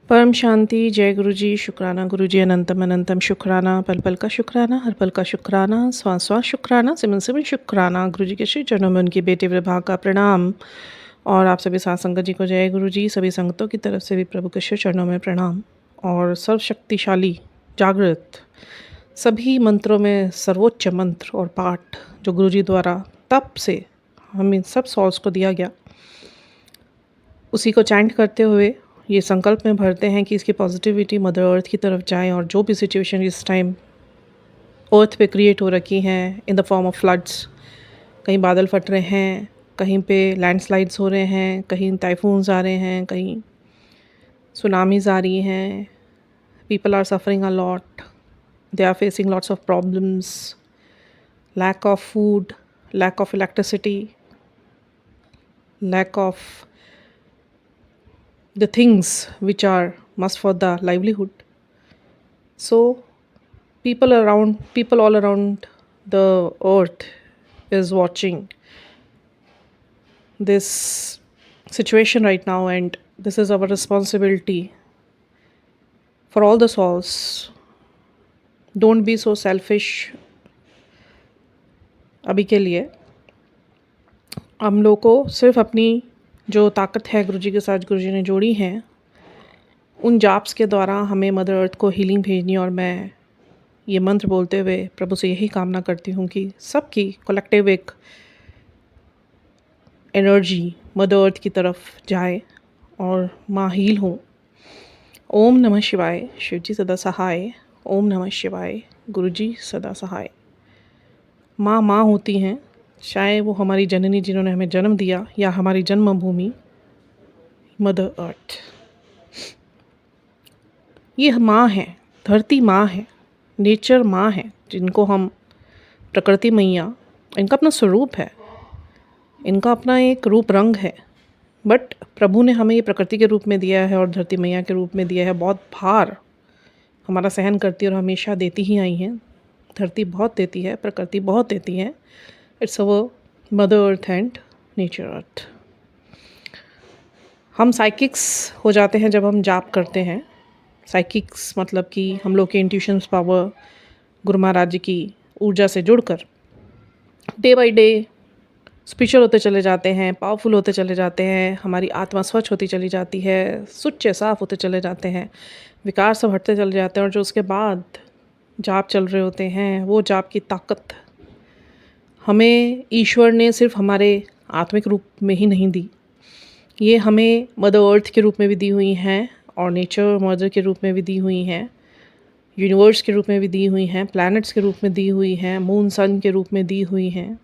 परम शांति। जय गुरु जी। शुक्राना गुरु जी। अनंतम अनंतम शुक्राना। पल पल का शुक्राना, हर पल का शुक्राना, श्वास श्वास शुक्राना, सिमन सिमन शुक्राना। गुरु जी के श्री चरणों में उनकी बेटे विभाग का प्रणाम। और आप सभी साथ संगत जी को जय गुरु जी। सभी संगतों की तरफ से भी प्रभु के श्री चरणों में प्रणाम। और सर्वशक्तिशाली जागृत सभी मंत्रों में सर्वोच्च मंत्र और पाठ जो गुरु जी द्वारा तप से हमें सब सॉल्स को दिया गया, उसी को चैंट करते हुए ये संकल्प में भरते हैं कि इसकी पॉजिटिविटी मदर अर्थ की तरफ जाए। और जो भी सिचुएशन इस टाइम अर्थ पे क्रिएट हो रखी हैं in the form of floods, कहीं बादल फट रहे हैं, कहीं पे लैंडस्लाइड्स हो रहे हैं, कहीं टाइफून्स आ रहे हैं, कहीं सुनामीज आ रही हैं, people are suffering a lot, they are facing lots of problems, lack of food, lack of electricity, lack of the things which are must for the livelihood. So people all around the earth is watching this situation right now, and this is our responsibility for all the souls. Don't be so selfish. अभी के लिए हम लोग को सिर्फ अपनी जो ताकत है गुरु जी के साथ गुरु जी ने जोड़ी हैं, उन जाप्स के द्वारा हमें मदर अर्थ को हीलिंग भेजनी। और मैं ये मंत्र बोलते हुए प्रभु से यही कामना करती हूँ कि सबकी कलेक्टिव एक एनर्जी मदर अर्थ की तरफ जाए और माँ हील हो। ओम नमः शिवाय। शिव जी सदा सहाय। ओम नमः शिवाय। गुरु जी सदा सहाय। माँ होती हैं, चाहे वो हमारी जननी जिन्होंने हमें जन्म दिया या हमारी जन्मभूमि मदर अर्थ। ये माँ है, धरती माँ है, नेचर माँ है, जिनको हम प्रकृति मैया, इनका अपना स्वरूप है, इनका अपना एक रूप रंग है। बट प्रभु ने हमें ये प्रकृति के रूप में दिया है और धरती मैया के रूप में दिया है। बहुत भार हमारा सहन करती है और हमेशा देती ही आई हैं। धरती बहुत देती है, प्रकृति बहुत देती है। It's our mother earth and nature earth. हम साइकिक्स हो जाते हैं जब हम जाप करते हैं। साइकिक्स मतलब कि हम लोग के इंट्यूशंस पावर गुरु महाराज जी की ऊर्जा से जुड़कर डे बाय डे स्पिरिचुअल होते चले जाते हैं, पावरफुल होते चले जाते हैं, हमारी आत्मा स्वच्छ होती चली जाती है, सुच्चे साफ होते चले जाते हैं, विकार सब हटते चले जाते हैं। और जो उसके बाद जाप चल रहे होते हैं, वो जाप की ताकत हमें ईश्वर ने सिर्फ हमारे आत्मिक रूप में ही नहीं दी, ये हमें मदर अर्थ के रूप में भी दी हुई हैं और नेचर मदर के रूप में भी दी हुई हैं, यूनिवर्स के रूप में भी दी हुई हैं, प्लैनेट्स के रूप में दी हुई हैं, मून सन के रूप में दी हुई हैं,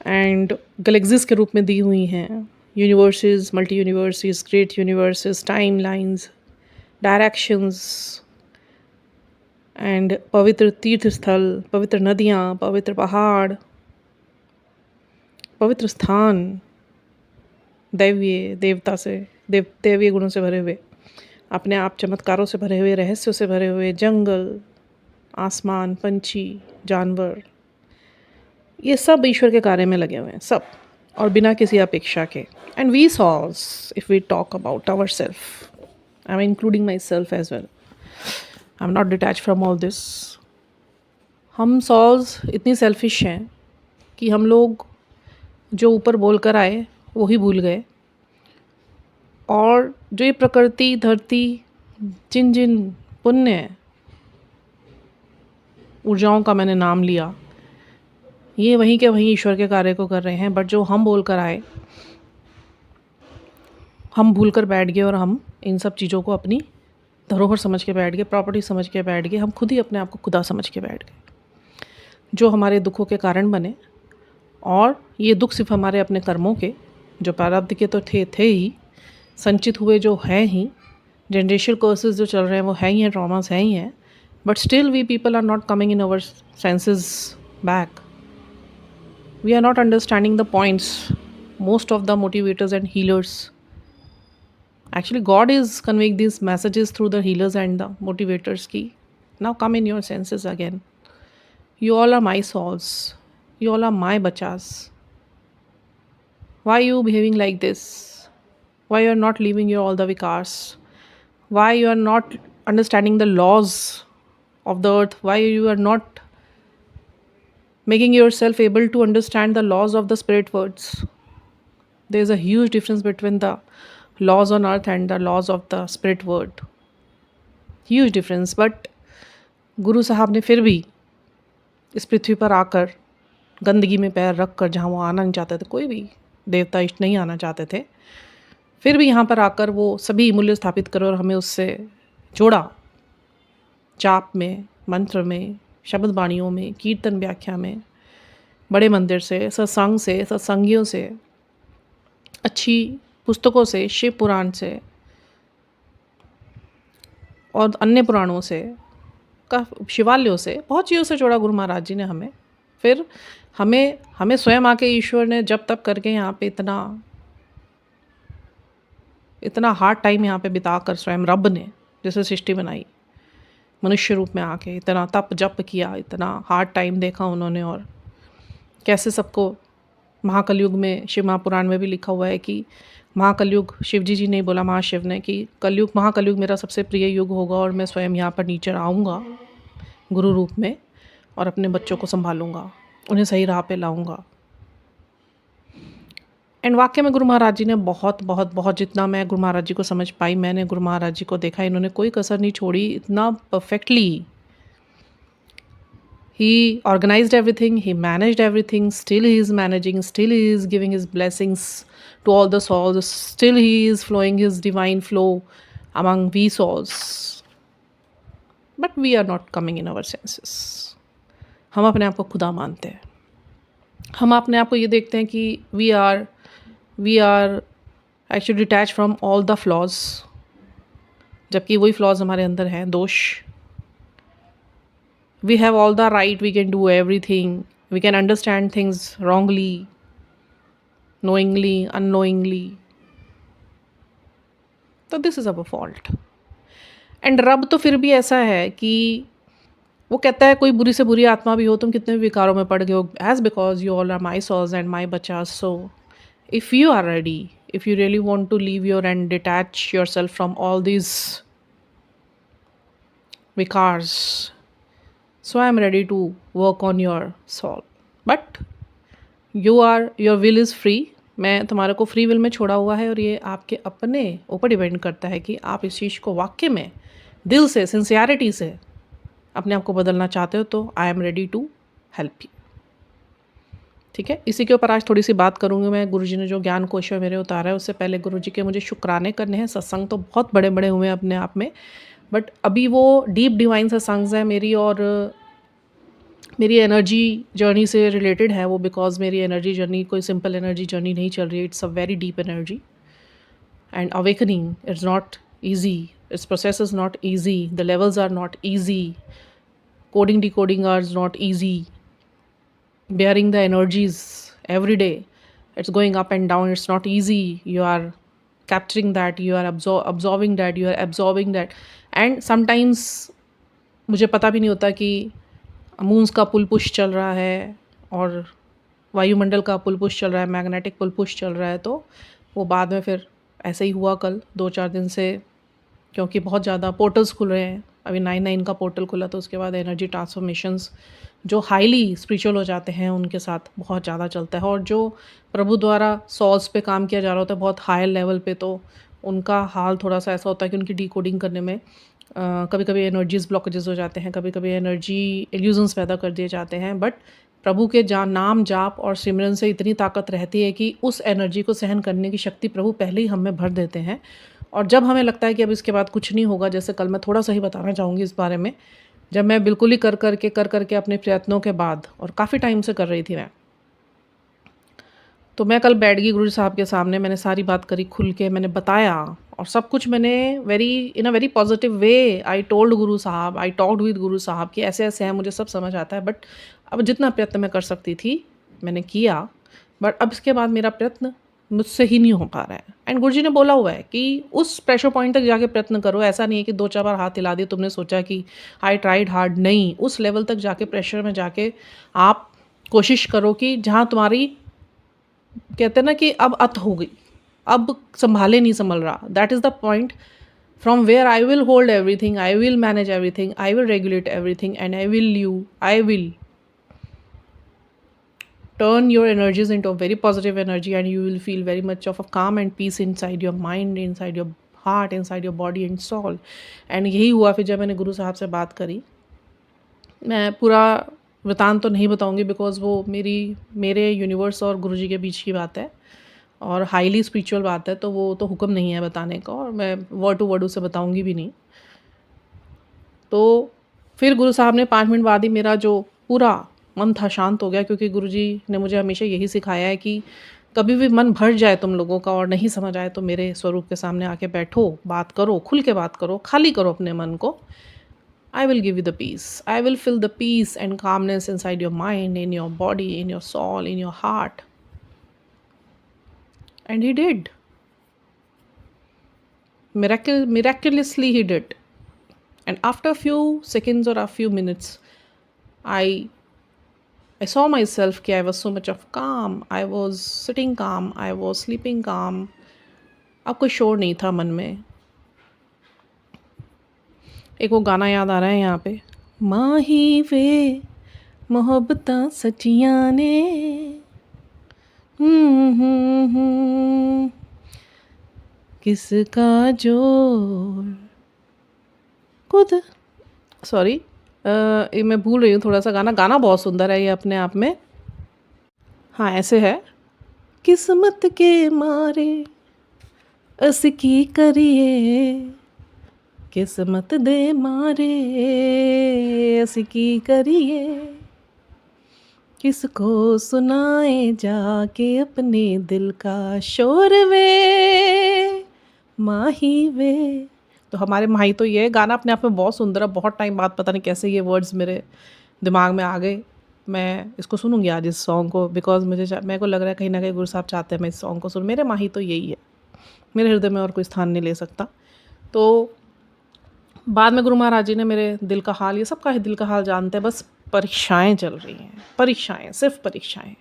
एंड गैलेक्सीज के रूप में दी हुई हैं। Universes, multi universes, great universes, time lines, directions, and पवित्र तीर्थ स्थल, पवित्र नदियाँ, पवित्र पहाड़, पवित्र स्थान, दैवीय देवता से दैवीय गुणों से भरे हुए, अपने आप चमत्कारों से भरे हुए, रहस्यों से भरे हुए जंगल, आसमान, पंछी, जानवर, ये सब ईश्वर के कार्य में लगे हुए हैं, सब, और बिना किसी अपेक्षा के। And we souls, if we talk about our self, I am including my self as well, I am not detach from all this. हम सॉल्स इतनी सेल्फिश हैं कि हम लोग जो ऊपर बोल कर आए वो ही भूल गए। और जो ये प्रकृति, धरती, जिन जिन पुण्य ऊर्जाओं का मैंने नाम लिया, ये वहीं के वहीं ईश्वर के कार्य को कर रहे हैं। बट जो हम बोल कर आए, हम भूल कर बैठ गए और हम इन सब चीज़ों को अपनी धरोहर समझ के बैठ गए, प्रॉपर्टी समझ के बैठ गए। हम खुद ही अपने आप को खुदा समझ के बैठ गए, जो हमारे दुखों के कारण बने। और ये दुख सिर्फ हमारे अपने कर्मों के, जो प्रारब्ध के तो थे ही, संचित हुए जो हैं ही, जनरेशनल कर्सेस जो चल रहे हैं वो हैं ही हैं, ट्रॉमास हैं ही हैं। But still we people are not coming in our senses back. We are not understanding the points. Most of the motivators and healers, actually God is conveying these messages through the healers and the motivators ki now come in your senses again. You all are my souls, you all are my bachas. Why are you behaving like this? Why you are not leaving your all the vikars? why you are not understanding the laws of the earth, why you are not making yourself able to understand the laws of the spirit words. There is a huge difference between the laws on earth and the laws of the spirit world. Huge difference. But गुरु साहब ने फिर भी इस पृथ्वी पर आकर गंदगी में पैर रख कर, जहाँ वो आना नहीं चाहते थे, कोई भी देवता इष्ट नहीं आना चाहते थे, फिर भी यहाँ पर आकर वो सभी मूल्य स्थापित करो और हमें उससे जोड़ा। जाप में, मंत्र में, शब्द वाणियों में, कीर्तन व्याख्या में, बड़े मंदिर से, सत्संग से, सत्संगियों से, अच्छी पुस्तकों से, शिव पुराण से और अन्य पुराणों से, का शिवालयों से, बहुत चीज़ों से जोड़ा गुरु महाराज जी ने हमें। फिर हमें स्वयं आके ईश्वर ने जब तब करके यहाँ पे इतना हार्ड टाइम यहाँ पे बिताकर स्वयं रब ने जैसे सृष्टि बनाई, मनुष्य रूप में आके इतना तप जप किया, इतना हार्ड टाइम देखा उन्होंने, और कैसे सबको महाकलयुग में, शिव महापुराण में भी लिखा हुआ है कि महाकलयुग, शिव जी ने बोला महाशिव ने कि महाकलयुग मेरा सबसे प्रिय युग होगा और मैं स्वयं यहाँ पर नीचे आऊँगा गुरु रूप में और अपने बच्चों को संभालूंगा, उन्हें सही राह पे लाऊंगा। एंड वाकई में गुरु महाराज जी ने बहुत बहुत बहुत, जितना मैं गुरु महाराज जी को समझ पाई, मैंने गुरु महाराज जी को देखा, इन्होंने कोई कसर नहीं छोड़ी, इतना perfectly he organized everything, he managed everything, still he is managing, still he is giving his blessings to all the souls, still he is flowing his divine flow among we souls. But we are not coming in our senses. हम अपने आप को खुदा मानते हैं, हम अपने आप को ये देखते हैं कि we are actually detached from all the flaws, जबकि वही flaws हमारे अंदर हैं, दोष। We have all the right, we can do everything, we can understand things wrongly, knowingly, unknowingly. तो this is our fault. And रब तो फिर भी ऐसा है कि वो कहता है कोई बुरी से बुरी आत्मा भी हो, तुम कितने भी विकारों में पड़ गए हो, as because you all are my souls and my बच्चास, so if you are ready, if you really want to leave your and detach yourself from all this विकार्स, so I am ready to work on your soul, but your will is free. मैं तुम्हारे को free will में छोड़ा हुआ है और ये आपके अपने ऊपर डिपेंड करता है कि आप इस चीज़ को वाकई में दिल से, सिंसियरिटी से अपने आप को बदलना चाहते हो, तो I am ready to help you. ठीक है, इसी के ऊपर आज थोड़ी सी बात करूँगी मैं। गुरुजी ने जो ज्ञान कोश में मेरे उतारा है, उससे पहले गुरुजी के मुझे शुक्राने करने हैं। सत्संग तो बहुत बड़े बड़े हुए हैं अपने आप में, बट अभी वो डीप डिवाइन सत्संग है मेरी, और मेरी एनर्जी जर्नी से रिलेटेड है वो, बिकॉज मेरी एनर्जी जर्नी कोई सिंपल एनर्जी जर्नी नहीं चल रही है, it's a very deep energy and awakening it's not easy, it's process is not easy, the levels are not easy, coding decoding are not easy, bearing the energies every day, it's going up and down, it's not easy, you are capturing that, you are absorbing that, you are absorbing that, and sometimes मुझे पता भी नहीं होता कि moons का पुल push चल रहा है और वायुमंडल का पुल पुश चल रहा है, मैग्नेटिक पुल पुश चल रहा है, तो वो बाद में फिर ऐसे ही हुआ कल 2-4 दिन से, क्योंकि बहुत ज़्यादा पोर्टल्स खुल रहे हैं। अभी 9/9 का पोर्टल खुला, तो उसके बाद एनर्जी ट्रांसफॉर्मेशंस जो हाईली स्पिरिचुअल हो जाते हैं उनके साथ बहुत ज़्यादा चलता है, और जो प्रभु द्वारा सॉल्स पे काम किया जा रहा होता है बहुत हायर लेवल पे, तो उनका हाल थोड़ा सा ऐसा होता है कि उनकी डिकोडिंग करने में कभी कभी एनर्जीज ब्लॉकेजेस हो जाते हैं, कभी कभी एनर्जी इल्यूजन्स पैदा कर दिए जाते हैं। बट प्रभु के नाम जाप और सिमरन से इतनी ताकत रहती है कि उस एनर्जी को सहन करने की शक्ति प्रभु पहले ही हमें भर देते हैं। और जब हमें लगता है कि अब इसके बाद कुछ नहीं होगा, जैसे कल मैं थोड़ा सा ही बताना चाहूँगी इस बारे में, जब मैं बिल्कुल ही कर करके अपने प्रयत्नों के बाद, और काफ़ी टाइम से कर रही थी मैं, तो मैं कल बैठ गई गुरु साहब के सामने, मैंने सारी बात करी खुल के, मैंने बताया और सब कुछ मैंने in a very positive way I told Guru Sahib, I talked with गुरु साहब कि ऐसे ऐसे हैं, मुझे सब समझ आता है, बट अब जितना प्रयत्न मैं कर सकती थी मैंने किया, बट अब इसके बाद मेरा प्रयत्न मुझसे ही नहीं हो पा रहा है। एंड गुरुजी ने बोला हुआ है कि उस प्रेशर पॉइंट तक जाके प्रयत्न करो, ऐसा नहीं है कि 2-4 बार हाथ हिला दिए तुमने सोचा कि आई ट्राइड हार्ड, नहीं, उस लेवल तक जाके, प्रेशर में जाके आप कोशिश करो कि जहाँ तुम्हारी, कहते हैं ना कि अब अत हो गई, अब संभाले नहीं संभल रहा, that is the point, from where I will hold everything, I will manage everything, I will regulate everything, and I will turn your energies into a very positive energy, and you will feel very much of a calm and peace inside your mind, inside your heart, inside your body and soul. And यही हुआ फिर जब मैंने गुरु साहब से बात करी. मैं पूरा वृतांत तो नहीं बताऊंगी बिकॉज वो मेरे यूनिवर्स और गुरु जी के बीच की बात है और हाईली स्पिरिचुअल बात है, तो वो तो हुक्म नहीं है बताने का, और मैं वर्ड टू वर्ड उसे बताऊंगी भी नहीं. तो फिर गुरु साहब ने 5 मिनट बाद ही मेरा जो पूरा मन था शांत हो गया, क्योंकि गुरु जी ने मुझे हमेशा यही सिखाया है कि कभी भी मन भर जाए तुम लोगों का और नहीं समझ आए तो मेरे स्वरूप के सामने आके बैठो, बात करो, खुल के बात करो, खाली करो अपने मन को. I will give you the peace. I will fill the peace and calmness inside your mind, in your body, in your soul, in your heart. And he did. Miraculously he did. And after a few seconds or a few minutes, I saw myself कि I was so much of calm. I was sitting calm. I was sleeping calm. अब कोई शोर नहीं था मन में. एक वो गाना याद आ रहा है यहाँ पे, माही वे मोहब्बतां सचियां ने किसका जोर खुद. सॉरी, ये मैं भूल रही हूँ थोड़ा सा गाना बहुत सुंदर है ये अपने आप में. हाँ, ऐसे है, किस्मत के मारे अस की करिए, किस्मत दे मारे अस की करिए, किसको सुनाए जाके अपने दिल का शोर वे माही वे. तो हमारे माही तो ये गाना अपने आप में बहुत सुंदर है. बहुत टाइम बाद पता नहीं कैसे ये वर्ड्स मेरे दिमाग में आ गए. मैं इसको सुनूंगी आज इस सॉन्ग को, बिकॉज मेरे को लग रहा है कहीं ना कहीं गुरु साहब चाहते हैं मैं इस सॉन्ग को सुन. मेरे माही तो यही है, मेरे हृदय में और कोई स्थान नहीं ले सकता. तो बाद में गुरु महाराज जी ने मेरे दिल का हाल, ये सबका दिल का हाल जानते हैं, बस परीक्षाएं चल रही हैं, परीक्षाएं, सिर्फ परीक्षाएं.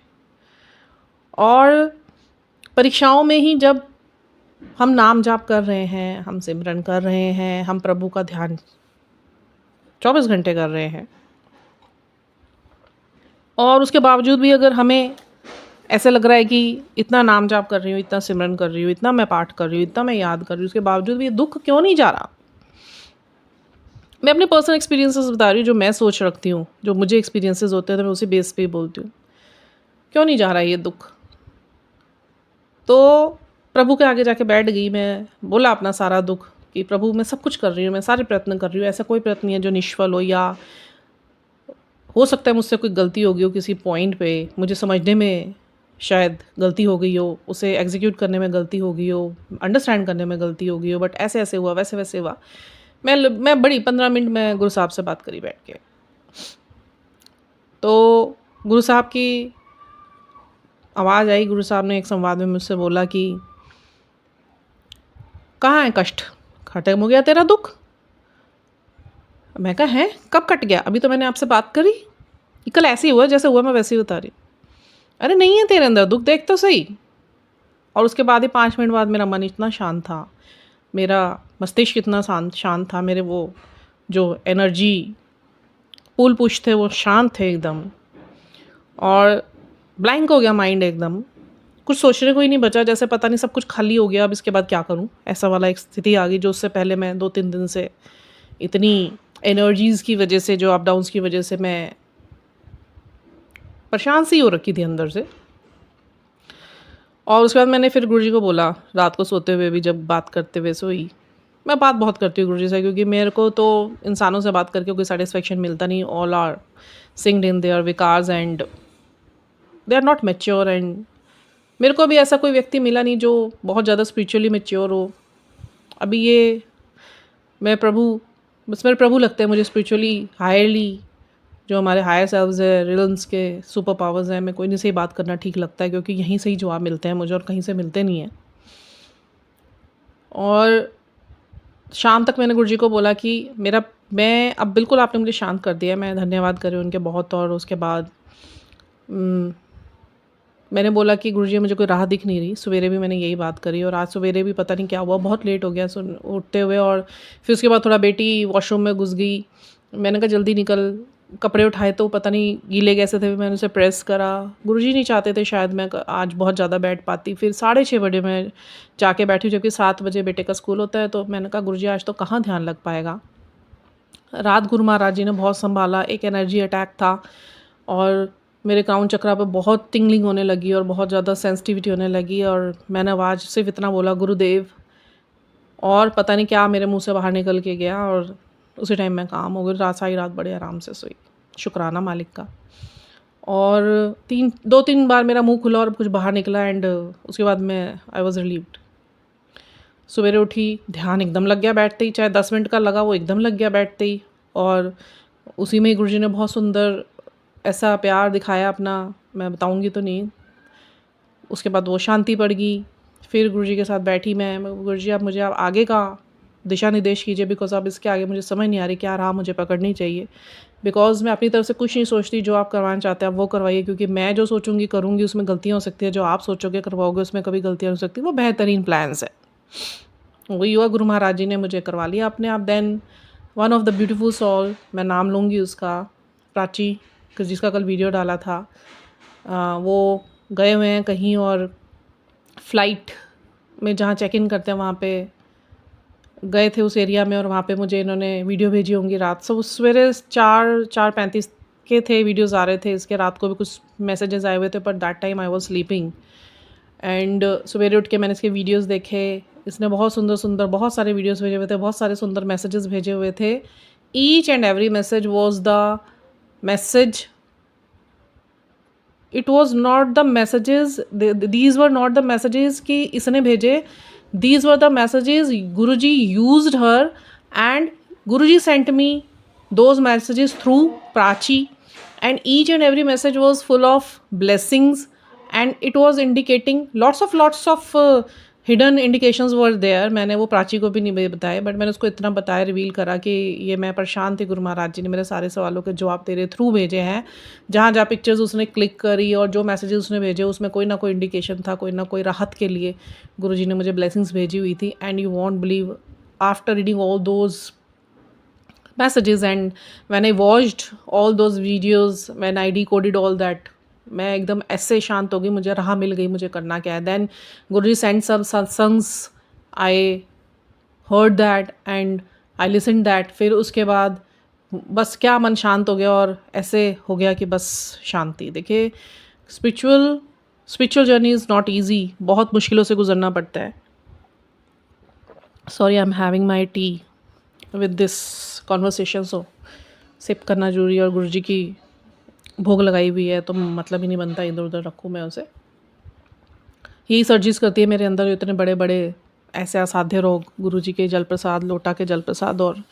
और परीक्षाओं में ही जब हम नाम जाप कर रहे हैं, हम सिमरन कर रहे हैं, हम प्रभु का ध्यान 24 घंटे कर रहे हैं, और उसके बावजूद भी अगर हमें ऐसे लग रहा है कि इतना नाम जाप कर रही हूँ, इतना सिमरन कर रही हूँ, इतना मैं पाठ कर रही हूँ, इतना मैं याद कर रही हूँ, उसके बावजूद भी ये दुख क्यों नहीं जा रहा. मैं अपने पर्सनल एक्सपीरियंसेस बता रही हूँ, जो मैं सोच रखती हूँ, जो मुझे एक्सपीरियंसेस होते हैं, तो मैं उसी बेस पे ही बोलती हूँ. क्यों नहीं जा रहा ये दुख. तो प्रभु के आगे जाके बैठ गई मैं, बोला अपना सारा दुख कि प्रभु मैं सब कुछ कर रही हूँ, मैं सारे प्रयत्न कर रही हूँ, ऐसा कोई प्रयत्न नहीं है जो निष्फल हो, या हो सकता है मुझसे कोई गलती हो गई हो किसी पॉइंट पे, मुझे समझने में शायद गलती हो गई हो, उसे एग्जीक्यूट करने में गलती हो गई हो, अंडरस्टैंड करने में गलती हो गई हो, बट ऐसे ऐसे हुआ, वैसे वैसे हुआ. मैं बड़ी 15 मिनट में गुरु साहब से बात करी बैठ के. तो गुरु साहब की आवाज़ आई. गुरु साहब ने एक संवाद में मुझसे बोला कि कहाँ है कष्ट, खत्म हो गया तेरा दुख. मैं कहा है, कब कट गया, अभी तो मैंने आपसे बात करी, कल ऐसे ही हुआ जैसे हुआ, मैं वैसे ही बता रही. अरे नहीं है तेरे अंदर दुख, देख तो सही. और उसके बाद ही 5 मिनट बाद मेरा मन इतना शांत था, मेरा मस्तिष्क इतना शांत था, मेरे वो जो एनर्जी पुल पुश थे वो शांत थे एकदम, और ब्लैंक हो गया माइंड एकदम. कुछ सोचने को ही नहीं बचा, जैसे पता नहीं सब कुछ खाली हो गया, अब इसके बाद क्या करूं, ऐसा वाला एक स्थिति आ गई. जो उससे पहले मैं 2-3 दिन से इतनी एनर्जीज़ की वजह से, जो अप डाउन्स की वजह से मैं परेशान सी हो रखी थी अंदर से. और उसके बाद मैंने फिर गुरुजी को बोला, रात को सोते हुए भी जब बात करते हुए सोई. मैं बात बहुत करती हूँ गुरुजी से, क्योंकि मेरे को तो इंसानों से बात करके कोई सेटिस्फेक्शन मिलता नहीं. All are synced in their विकार्स and they are not mature. And मेरे को अभी ऐसा कोई व्यक्ति मिला नहीं जो बहुत ज़्यादा स्पिरिचुअली मैच्योर हो. अभी ये बस मेरे प्रभु लगते हैं मुझे स्पिरिचुअली हायरली, जो हमारे हायर सेल्व्स है, रिलम्स के सुपर पावर्स हैं. मैं कोई नहीं से ही बात करना ठीक लगता है, क्योंकि यहीं से ही जवाब मिलते हैं मुझे और कहीं से मिलते नहीं हैं. और शाम तक मैंने गुरुजी को बोला कि मैं अब बिल्कुल, आपने मुझे शांत कर दिया. मैं धन्यवाद करूँ उनके बहुत. और उसके बाद मैंने बोला कि गुरुजी मुझे कोई राह दिख नहीं रही। सवेरे भी मैंने यही बात करी और आज सवेरे भी पता नहीं क्या हुआ, बहुत लेट हो गया उठते हुए। और फिर उसके बाद थोड़ा बेटी वॉशरूम में घुस गई। मैंने कहा जल्दी निकल, कपड़े उठाए तो पता नहीं गीले कैसे थे, मैंने उसे प्रेस करा। गुरुजी नहीं चाहते थे शायद मैं आज बहुत ज़्यादा बैठ पाती। फिर 6:30 बजे मैं जाके बैठी, जबकि 7 बजे बेटे का स्कूल होता है। तो मैंने कहा गुरुजी आज तो कहाँ ध्यान लग पाएगा। रात गुरु महाराज जी ने बहुत संभाला। एक एनर्जी अटैक था और मेरे क्राउन चक्रा पे बहुत टिंगलिंग होने लगी और बहुत ज़्यादा सेंसिटिविटी होने लगी। और मैंने आवाज़ सिर्फ इतना बोला, गुरुदेव, और पता नहीं क्या मेरे मुंह से बाहर निकल के गया और उसी टाइम में काम हो गई। सारी रात बड़े आराम से सोई, शुक्राना मालिक का। और 2-3 बार मेरा मुंह खुला और कुछ बाहर निकला एंड उसके बाद मैं आई वॉज रिलीव्ड। सवेरे उठी, ध्यान एकदम लग गया बैठते ही, चाहे 10 मिनट का लगा वो एकदम लग गया बैठते ही। और उसी में ही गुरुजी ने बहुत सुंदर ऐसा प्यार दिखाया अपना, मैं बताऊंगी तो नहीं। उसके बाद वो शांति पड़ गई। फिर गुरुजी के साथ बैठी मैं, गुरुजी आप मुझे आप आगे का दिशा निर्देश कीजिए, बिकॉज अब इसके आगे मुझे समझ नहीं आ रही क्या राह मुझे पकड़नी चाहिए। बिकॉज मैं अपनी तरफ से कुछ नहीं सोचती, जो आप करवाना चाहते हैं आप वो करवाइए, क्योंकि मैं जो सोचूंगी करूँगी उसमें गलतियाँ हो सकती है, जो आप सोचोगे करवाओगे उसमें कभी गलतियाँ हो सकती है। वो बेहतरीन प्लान्स है, वो युवा गुरु महाराज जी ने मुझे करवा लिया अपने आप। Then one of the beautiful soul, मैं नाम लूँगी उसका, प्राची, जिसका कल वीडियो डाला था, वो गए हुए हैं कहीं और फ्लाइट में जहाँ चेक इन करते हैं वहाँ पे गए थे उस एरिया में। और वहाँ पे मुझे इन्होंने वीडियो भेजी होंगी रात। सब सवेरे 4:35 के थे वीडियोज़ आ रहे थे इसके। रात को भी कुछ मैसेजेस आए हुए थे, but that time I was sleeping. And सवेरे उठ के मैंने इसके वीडियोज़ देखे। इसने बहुत सुंदर सुंदर बहुत सारे वीडियोज़ भेजे हुए थे, बहुत सारे सुंदर मैसेजेस भेजे हुए थे। Each and every message was the message, it was not the messages, these were not the messages कि इसने भेजे, these were the messages Guruji used her and Guruji sent me those messages through Prachi. and each and every message was full of blessings and it was indicating lots of hidden indications were there। मैंने वो प्राची को भी नहीं बताया, but मैंने उसको इतना बताया, रिवील करा कि ये मैं परेशान थी, गुरु महाराज जी ने मेरे सारे सवालों के जवाब तेरे थ्रू भेजे हैं। जहाँ जहाँ पिक्चर्स उसने क्लिक करी और जो मैसेजेस उसने भेजे उसमें कोई ना कोई इंडिकेशन था, कोई ना कोई राहत के लिए गुरु जी ने मुझे ब्लेसिंग्स भेजी हुई थी। And you won't believe, after reading all those messages and when I watched all those videos, when I decoded all that, मैं एकदम ऐसे शांत हो गई, मुझे राह मिल गई मुझे करना क्या है। देन गुरुजी सेंड सब satsangs, I heard that and I listen that. फिर उसके बाद बस क्या मन शांत हो गया और ऐसे हो गया कि बस शांति। देखिए spiritual journey is not easy, बहुत मुश्किलों से गुजरना पड़ता है। Sorry, I am having my tea with this conversation, so sip करना जरूरी है। और गुरुजी की भोग लगाई हुई है तो मतलब ही नहीं बनता इधर उधर रखूँ मैं उसे। यही सर्जिस करती है मेरे अंदर, इतने बड़े बड़े ऐसे असाध्य रोग। गुरुजी के जल प्रसाद, लोटा के जल प्रसाद और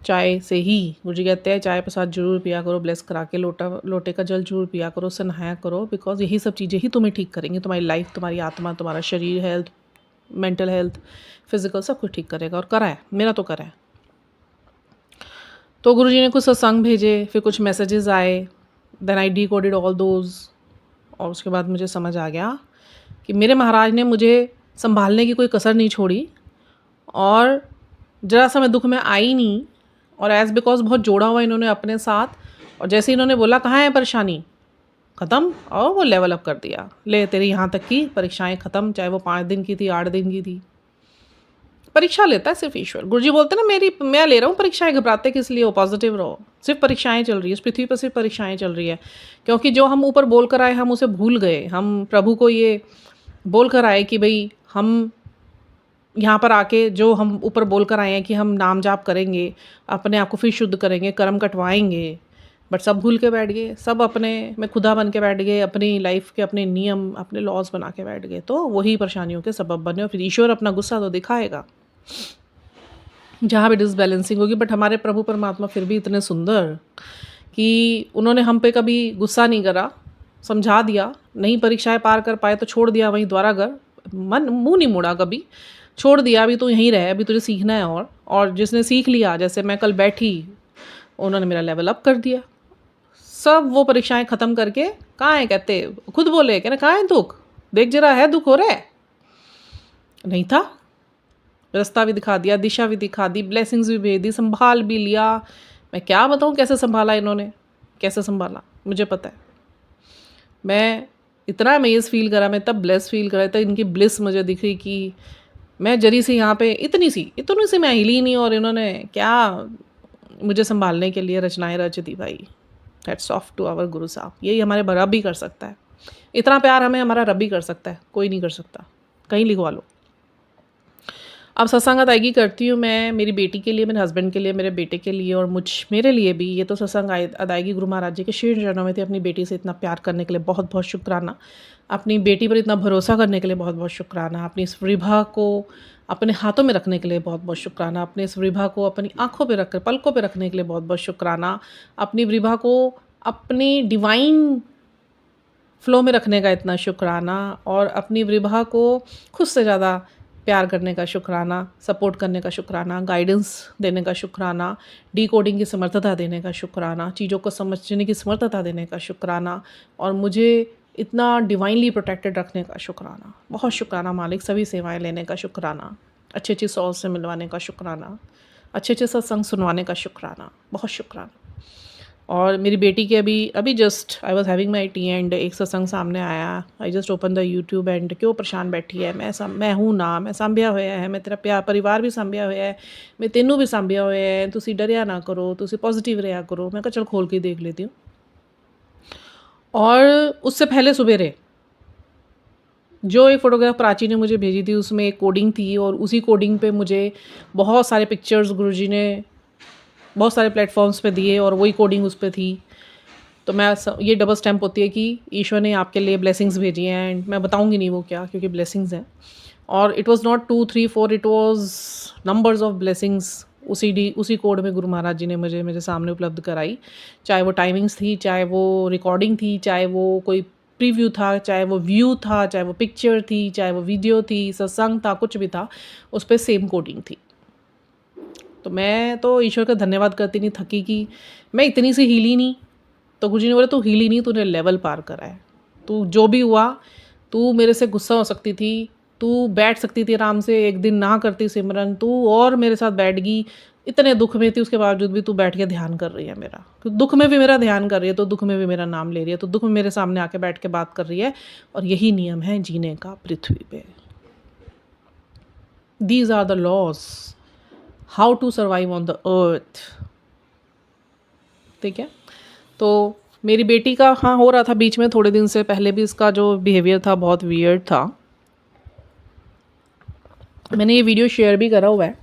चाय से ही, गुरुजी कहते हैं चाय प्रसाद जरूर पिया करो, ब्लेस करा के लोटे का जल जरूर पिया करो, उससे नहाया करो, बिकॉज यही सब चीज़ें ही तुम्हें ठीक करेंगी, तुम्हारी लाइफ, तुम्हारी आत्मा, तुम्हारा शरीर, हेल्थ, मेंटल हेल्थ, फिजिकल, सब कुछ ठीक करेगा। और करा है, मेरा तो करा है। तो गुरुजी ने कुछ सत्संग भेजे, फिर कुछ मैसेजेस आए, then I decoded all those. और उसके बाद मुझे समझ आ गया कि मेरे महाराज ने मुझे संभालने की कोई कसर नहीं छोड़ी और ज़रा सा मैं दुख में आई नहीं। और एज बिकॉज बहुत जोड़ा हुआ इन्होंने अपने साथ, और जैसे इन्होंने बोला कहाँ है परेशानी, ख़त्म, और वो लेवल अप कर दिया। ले तेरी यहाँ तक की परीक्षाएं ख़त्म, चाहे वो 5 दिन की थी, 8 दिन की थी। परीक्षा लेता है सिर्फ ईश्वर। गुरुजी बोलते ना मैं ले रहा हूँ परीक्षाएं, घबराते किस लिए हो, पॉजिटिव रहो। सिर्फ परीक्षाएं चल रही है इस पृथ्वी पर, सिर्फ परीक्षाएं चल रही है। क्योंकि जो हम ऊपर बोल कर आए हम उसे भूल गए। हम प्रभु को ये बोल कर आए कि भाई हम यहाँ पर आके जो हम ऊपर बोल कर आए हैं कि हम नाम जाप करेंगे, अपने आप को फिर शुद्ध करेंगे, कर्म कटवाएंगे, बट सब भूल के बैठ गए। सब अपने में खुदा बन के बैठ गए, अपनी लाइफ के अपने नियम, अपने लॉज बना के बैठ गए। तो वही परेशानियों के सबब बने और फिर ईश्वर अपना गुस्सा तो दिखाएगा जहाँ भी डिसबैलेंसिंग होगी। बट हमारे प्रभु परमात्मा फिर भी इतने सुंदर कि उन्होंने हम पे कभी गुस्सा नहीं करा, समझा दिया। नहीं परीक्षाएं पार कर पाए तो छोड़ दिया वहीं द्वारागर, मन मुंह नहीं मोड़ा कभी, छोड़ दिया अभी तू यहीं रह, अभी तुझे सीखना है। और जिसने सीख लिया, जैसे मैं कल बैठी, उन्होंने मेरा लेवल अप कर दिया। सब वो परीक्षाएं ख़त्म करके कहाँ है, कहते खुद बोले, कहना कहाँ है दुख, देख जरा है दुख हो रहा है, नहीं था। रास्ता भी दिखा दिया, दिशा भी दिखा दी, ब्लेसिंग्स भी भेज दी, संभाल भी लिया। मैं क्या बताऊँ कैसे संभाला इन्होंने, कैसे संभाला मुझे पता है। मैं इतना अमेज फील करा, मैं तब ब्लेस फील करा था, इनकी ब्लिस मुझे दिखी कि मैं जरी सी यहाँ पे इतनी सी मैं हिली नहीं, और इन्होंने क्या मुझे संभालने के लिए रचनाएं रच दी भाई। हैट्स ऑफ टू आवर गुरु साहब। यही हमारे रब भी कर सकता है, इतना प्यार हमें हमारा रब भी कर सकता है, कोई नहीं कर सकता, कहीं लिखवा लो। अब सत्संग अदायगी करती हूँ मैं मेरी बेटी के लिए, मेरे हस्बैंड के लिए, मेरे बेटे के लिए, और मेरे लिए भी। ये तो सत्संग अदायगी गुरु महाराज जी के शीर्ष चरणों में थी। अपनी बेटी से इतना प्यार करने के लिए बहुत बहुत शुक्राना, अपनी बेटी पर इतना भरोसा करने के लिए बहुत बहुत शुक्राना, अपनी इस विभा को अपने हाथों में रखने के लिए बहुत बहुत शुक्राना, अपने इस विभा को अपनी आँखों पर रख कर पलकों पर रखने के लिए बहुत बहुत शुक्राना, अपनी विभा को अपनी डिवाइन फ्लो में रखने का इतना शुक्राना, और अपनी विभा को खुद से ज़्यादा प्यार करने का शुक्राना, सपोर्ट करने का शुक्राना, गाइडेंस देने का शुक्राना, डीकोडिंग की समर्थता देने का शुक्राना, चीज़ों को समझने की समर्थता देने का शुक्राना, और मुझे इतना डिवाइनली प्रोटेक्टेड रखने का शुक्राना। बहुत शुक्राना मालिक। सभी सेवाएं लेने का शुक्राना, अच्छी अच्छी सॉल से मिलवाने का शुक्राना, अच्छे अच्छे सत्संग सुनवाने का शुक्राना, बहुत शुक्राना। और मेरी बेटी के अभी just I was having my T and एक सत्संग सामने आया। I just open the YouTube and क्यों परेशान बैठी है, मैं हूँ ना, मैं सांभिया होया है, मैं तेरा प्यार परिवार भी सांभिया होया है, मैं तेनू भी सांभिया होया है, तुसी डरिया ना करो, तुसी पॉजिटिव रहा करो। मैं कहा चल खोल के देख लेती हूँ। और उससे पहले सवेरे जो एक फ़ोटोग्राफ प्राची ने मुझे भेजी थी उसमें एक कोडिंग थी, और उसी कोडिंग पे मुझे बहुत सारे पिक्चर्स गुरुजी ने बहुत सारे प्लेटफॉर्म्स पे दिए, और वही कोडिंग उस पर थी। तो मैं ये डबल स्टैम्प होती है कि ईश्वर ने आपके लिए ब्लेसिंग्स भेजी हैं, एंड मैं बताऊंगी नहीं वो क्या, क्योंकि ब्लेसिंग्स हैं। और it was not 2 3 4, it was numbers of blessings उसी कोड में गुरु महाराज जी ने मेरे सामने उपलब्ध कराई। चाहे वो टाइमिंग्स थी, चाहे वो रिकॉर्डिंग थी, चाहे वो कोई प्रीव्यू था, चाहे वो व्यू था, चाहे वो पिक्चर थी, चाहे वो वीडियो थी, सत्संग था, कुछ भी था, उस पर सेम कोडिंग थी। तो मैं तो ईश्वर का धन्यवाद करती नहीं थकी कि मैं इतनी सी हीली नहीं। तो गुरुजी ने बोला तू हीली नहीं, तूने लेवल पार करा है। तू जो भी हुआ, तू मेरे से गुस्सा हो सकती थी, तू बैठ सकती थी आराम से, एक दिन ना करती सिमरन, तू और मेरे साथ बैठ गई, इतने दुख में थी, उसके बावजूद भी तू बैठ के ध्यान कर रही है मेरा। दुख में भी मेरा ध्यान कर रही है, तो दुख में भी मेरा नाम ले रही है, तो दुख में मेरे सामने आके बैठ के बात कर रही है। और यही नियम है जीने का पृथ्वी पे। These are the laws how to survive on the earth. ठीक है। तो मेरी बेटी का हाँ हो रहा था बीच में, थोड़े दिन से पहले भी इसका जो बिहेवियर था बहुत वियर्ड था। मैंने ये वीडियो शेयर भी करा हुआ है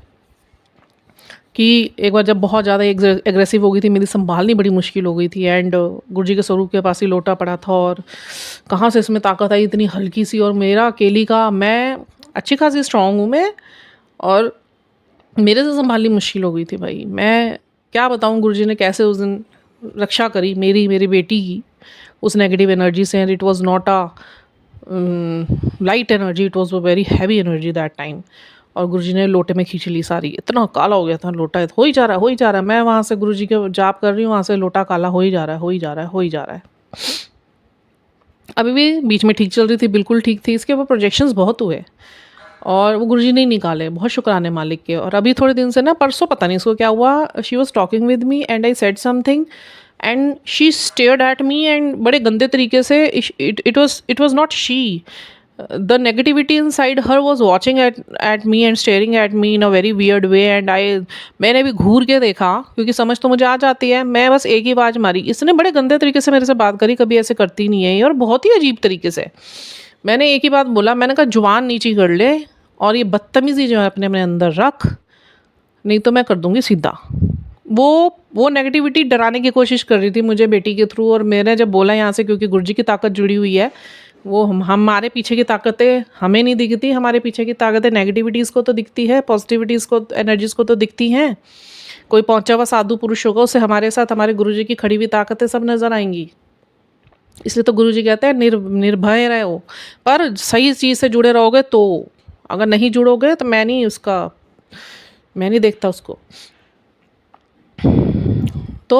कि एक बार जब बहुत ज़्यादा एग्रेसिव हो गई थी, मेरी संभालनी बड़ी मुश्किल हो गई थी, एंड गुरुजी के स्वरूप के पास ही लोटा पड़ा था, और कहाँ से इसमें ताकत आई इतनी हल्की सी, और मेरा अकेली का, मैं अच्छी खासी स्ट्रांग हूँ मैं, और मेरे से संभालनी मुश्किल हो गई थी भाई। मैं क्या बताऊँ गुरुजी ने कैसे उस दिन रक्षा करी मेरी बेटी की उस नेगेटिव एनर्जी से। And it was not a light energy, it was a very heavy energy that time. और गुरुजी ने लोटे में खींच ली सारी, इतना काला हो गया था लोटा, हो ही जा रहा है। मैं वहाँ से गुरुजी के जाप कर रही हूँ, वहाँ से लोटा काला हो ही जा रहा है। अभी भी बीच में ठीक चल रही थी, बिल्कुल ठीक थी, इसके ऊपर प्रोजेक्शंस बहुत हुए, और वो गुरुजी ने निकाले, बहुत शुक्राने मालिक के। और अभी थोड़े दिन से ना, परसों पता नहीं इसको क्या हुआ, she was talking with me and I said something and she stared at me, and बड़े गंदे तरीके से। It was not she, the negativity in side her was watching at me and staring at me in a very weird way. And मैंने भी घूर के देखा, क्योंकि समझ तो मुझे आ जाती है। मैं बस एक ही आवाज़ मारी, इसने बड़े गंदे तरीके से मेरे से बात करी, कभी ऐसे करती नहीं है ये, और बहुत ही अजीब तरीके से। मैंने एक ही बात बोला, मैंने कहा जुबान नीची कर ले, और ये बदतमीज़ी जो है अपने अंदर रख, नहीं तो मैं कर दूंगी सीधा। वो नेगेटिविटी डराने की कोशिश कर रही थी मुझे बेटी के थ्रू, और मैंने जब बोला यहाँ से, क्योंकि गुरुजी की ताकत जुड़ी हुई है, वो हमारे पीछे की ताकतें हमें नहीं दिखती, हमारे पीछे की ताकतें नेगेटिविटीज़ को तो दिखती है, पॉजिटिविटीज़ को, एनर्जीज़ को तो दिखती हैं। कोई पहुँचा हुआ साधु पुरुष होगा, उसे हमारे साथ हमारे गुरुजी की खड़ी हुई ताकतें सब नज़र आएंगी। इसलिए तो गुरुजी कहते हैं निर्भय रहो, पर सही चीज़ से जुड़े रहोगे। तो अगर नहीं जुड़ोगे तो मैं नहीं देखता उसको। तो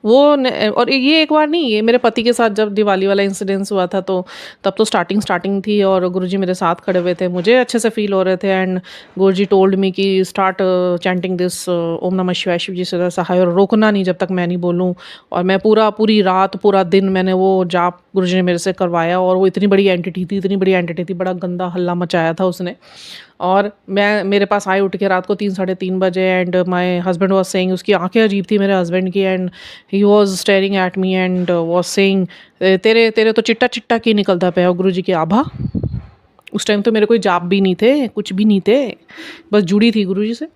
और ये एक बार नहीं, ये मेरे पति के साथ जब दिवाली वाला इंसिडेंस हुआ था, तो तब तो स्टार्टिंग थी और गुरुजी मेरे साथ खड़े हुए थे, मुझे अच्छे से फील हो रहे थे। एंड गुरुजी टोल्ड मी कि स्टार्ट चैंटिंग दिस ओम नमः शिवाय, शिव जी सदा सहाय, और रोकना नहीं जब तक मैं नहीं बोलूँ। और मैं पूरी रात पूरा दिन मैंने वो जाप गुरुजी ने मेरे से करवाया। और वो इतनी बड़ी एंटिटी थी, बड़ा गंदा हल्ला मचाया था उसने। और मैं मेरे पास आए उठ के रात को 3 साढ़े 3 बजे, and my husband was saying, उसकी आंखें अजीब थी मेरे हस्बैंड की, and he was staring at me and was saying, तेरे तेरे तो चिट्टा चिट्टा की निकलता पे गुरुजी की आभा। उस टाइम तो मेरे कोई जाप भी नहीं थे, कुछ भी नहीं थे, बस जुड़ी थी गुरुजी से।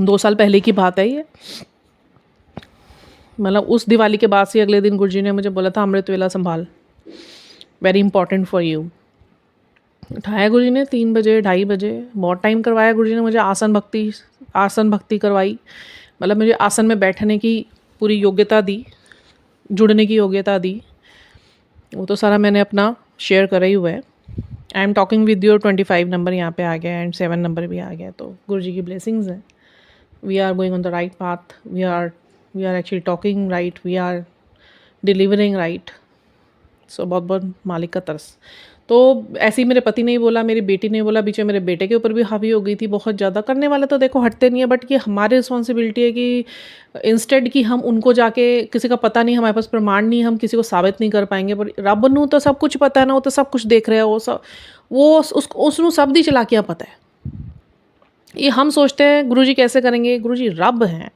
2 साल पहले की बात है ये। मतलब उस दिवाली के बाद से अगले दिन गुरुजी ने मुझे बोला था, अमृत वेला संभाल, वेरी इंपॉर्टेंट फॉर यू। उठाया गुरुजी ने 3 बजे 2:30 बजे, बहुत टाइम करवाया गुरुजी ने मुझे। आसन भक्ति करवाई, मतलब मुझे आसन में बैठने की पूरी योग्यता दी, जुड़ने की योग्यता दी। वो तो सारा मैंने अपना शेयर करा ही हुआ है। I am talking with your 25 number यहाँ पे आ गया, एंड 7 नंबर भी आ गया। तो गुरुजी की ब्लेसिंग्स हैं। We are going on the right path, we are actually talking right, we are delivering right. So बहुत बहुत मालिक का तरस। तो ऐसे ही मेरे पति ने ही बोला, मेरी बेटी ने बोला, बीच में मेरे बेटे के ऊपर भी हावी हो गई थी बहुत ज़्यादा। करने वाले तो देखो हटते नहीं है, बट ये हमारी रिस्पॉन्सिबिलिटी है कि इंस्टेड कि हम उनको जाके, किसी का पता नहीं, हमारे पास प्रमाण नहीं, हम किसी को साबित नहीं कर पाएंगे, पर रब नू तो सब कुछ पता है ना, वो तो सब कुछ देख रहे हैं, वो उसनू सब दी चलाकियाँ पता है। ये हम सोचते हैं गुरुजी कैसे करेंगे, गुरुजी रब हैं,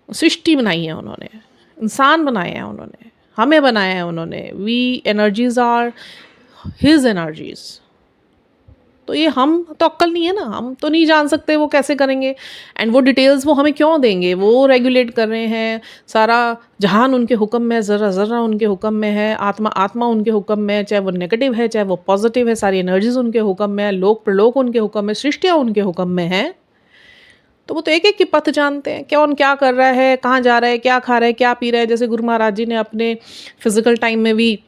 सृष्टि बनाई है उन्होंने, इंसान बनाए हैं उन्होंने, हमें बनाया है उन्होंने। We energies are his energies. तो ये हम तो अक्ल नहीं है ना, हम तो नहीं जान सकते वो कैसे करेंगे। एंड वो डिटेल्स वो हमें क्यों देंगे, वो रेगुलेट कर रहे हैं। सारा जहान उनके हुक्म में, ज़रा ज़रा उनके हुक्म में है, आत्मा उनके हुक्म में है, चाहे वो नेगेटिव है चाहे वो पॉजिटिव है, सारी एनर्जीज उनके हुक्म में है, लोक प्रलोक उनके हुक्म में, सृष्टियाँ उनके हुक्म में है। तो वो तो एक एक की पथ जानते हैं, कौन क्या कर रहा है, कहाँ जा रहा है, क्या खा रहा है, क्या पी रहा है। जैसे गुरु महाराज जी ने अपने फिजिकल टाइम में भी,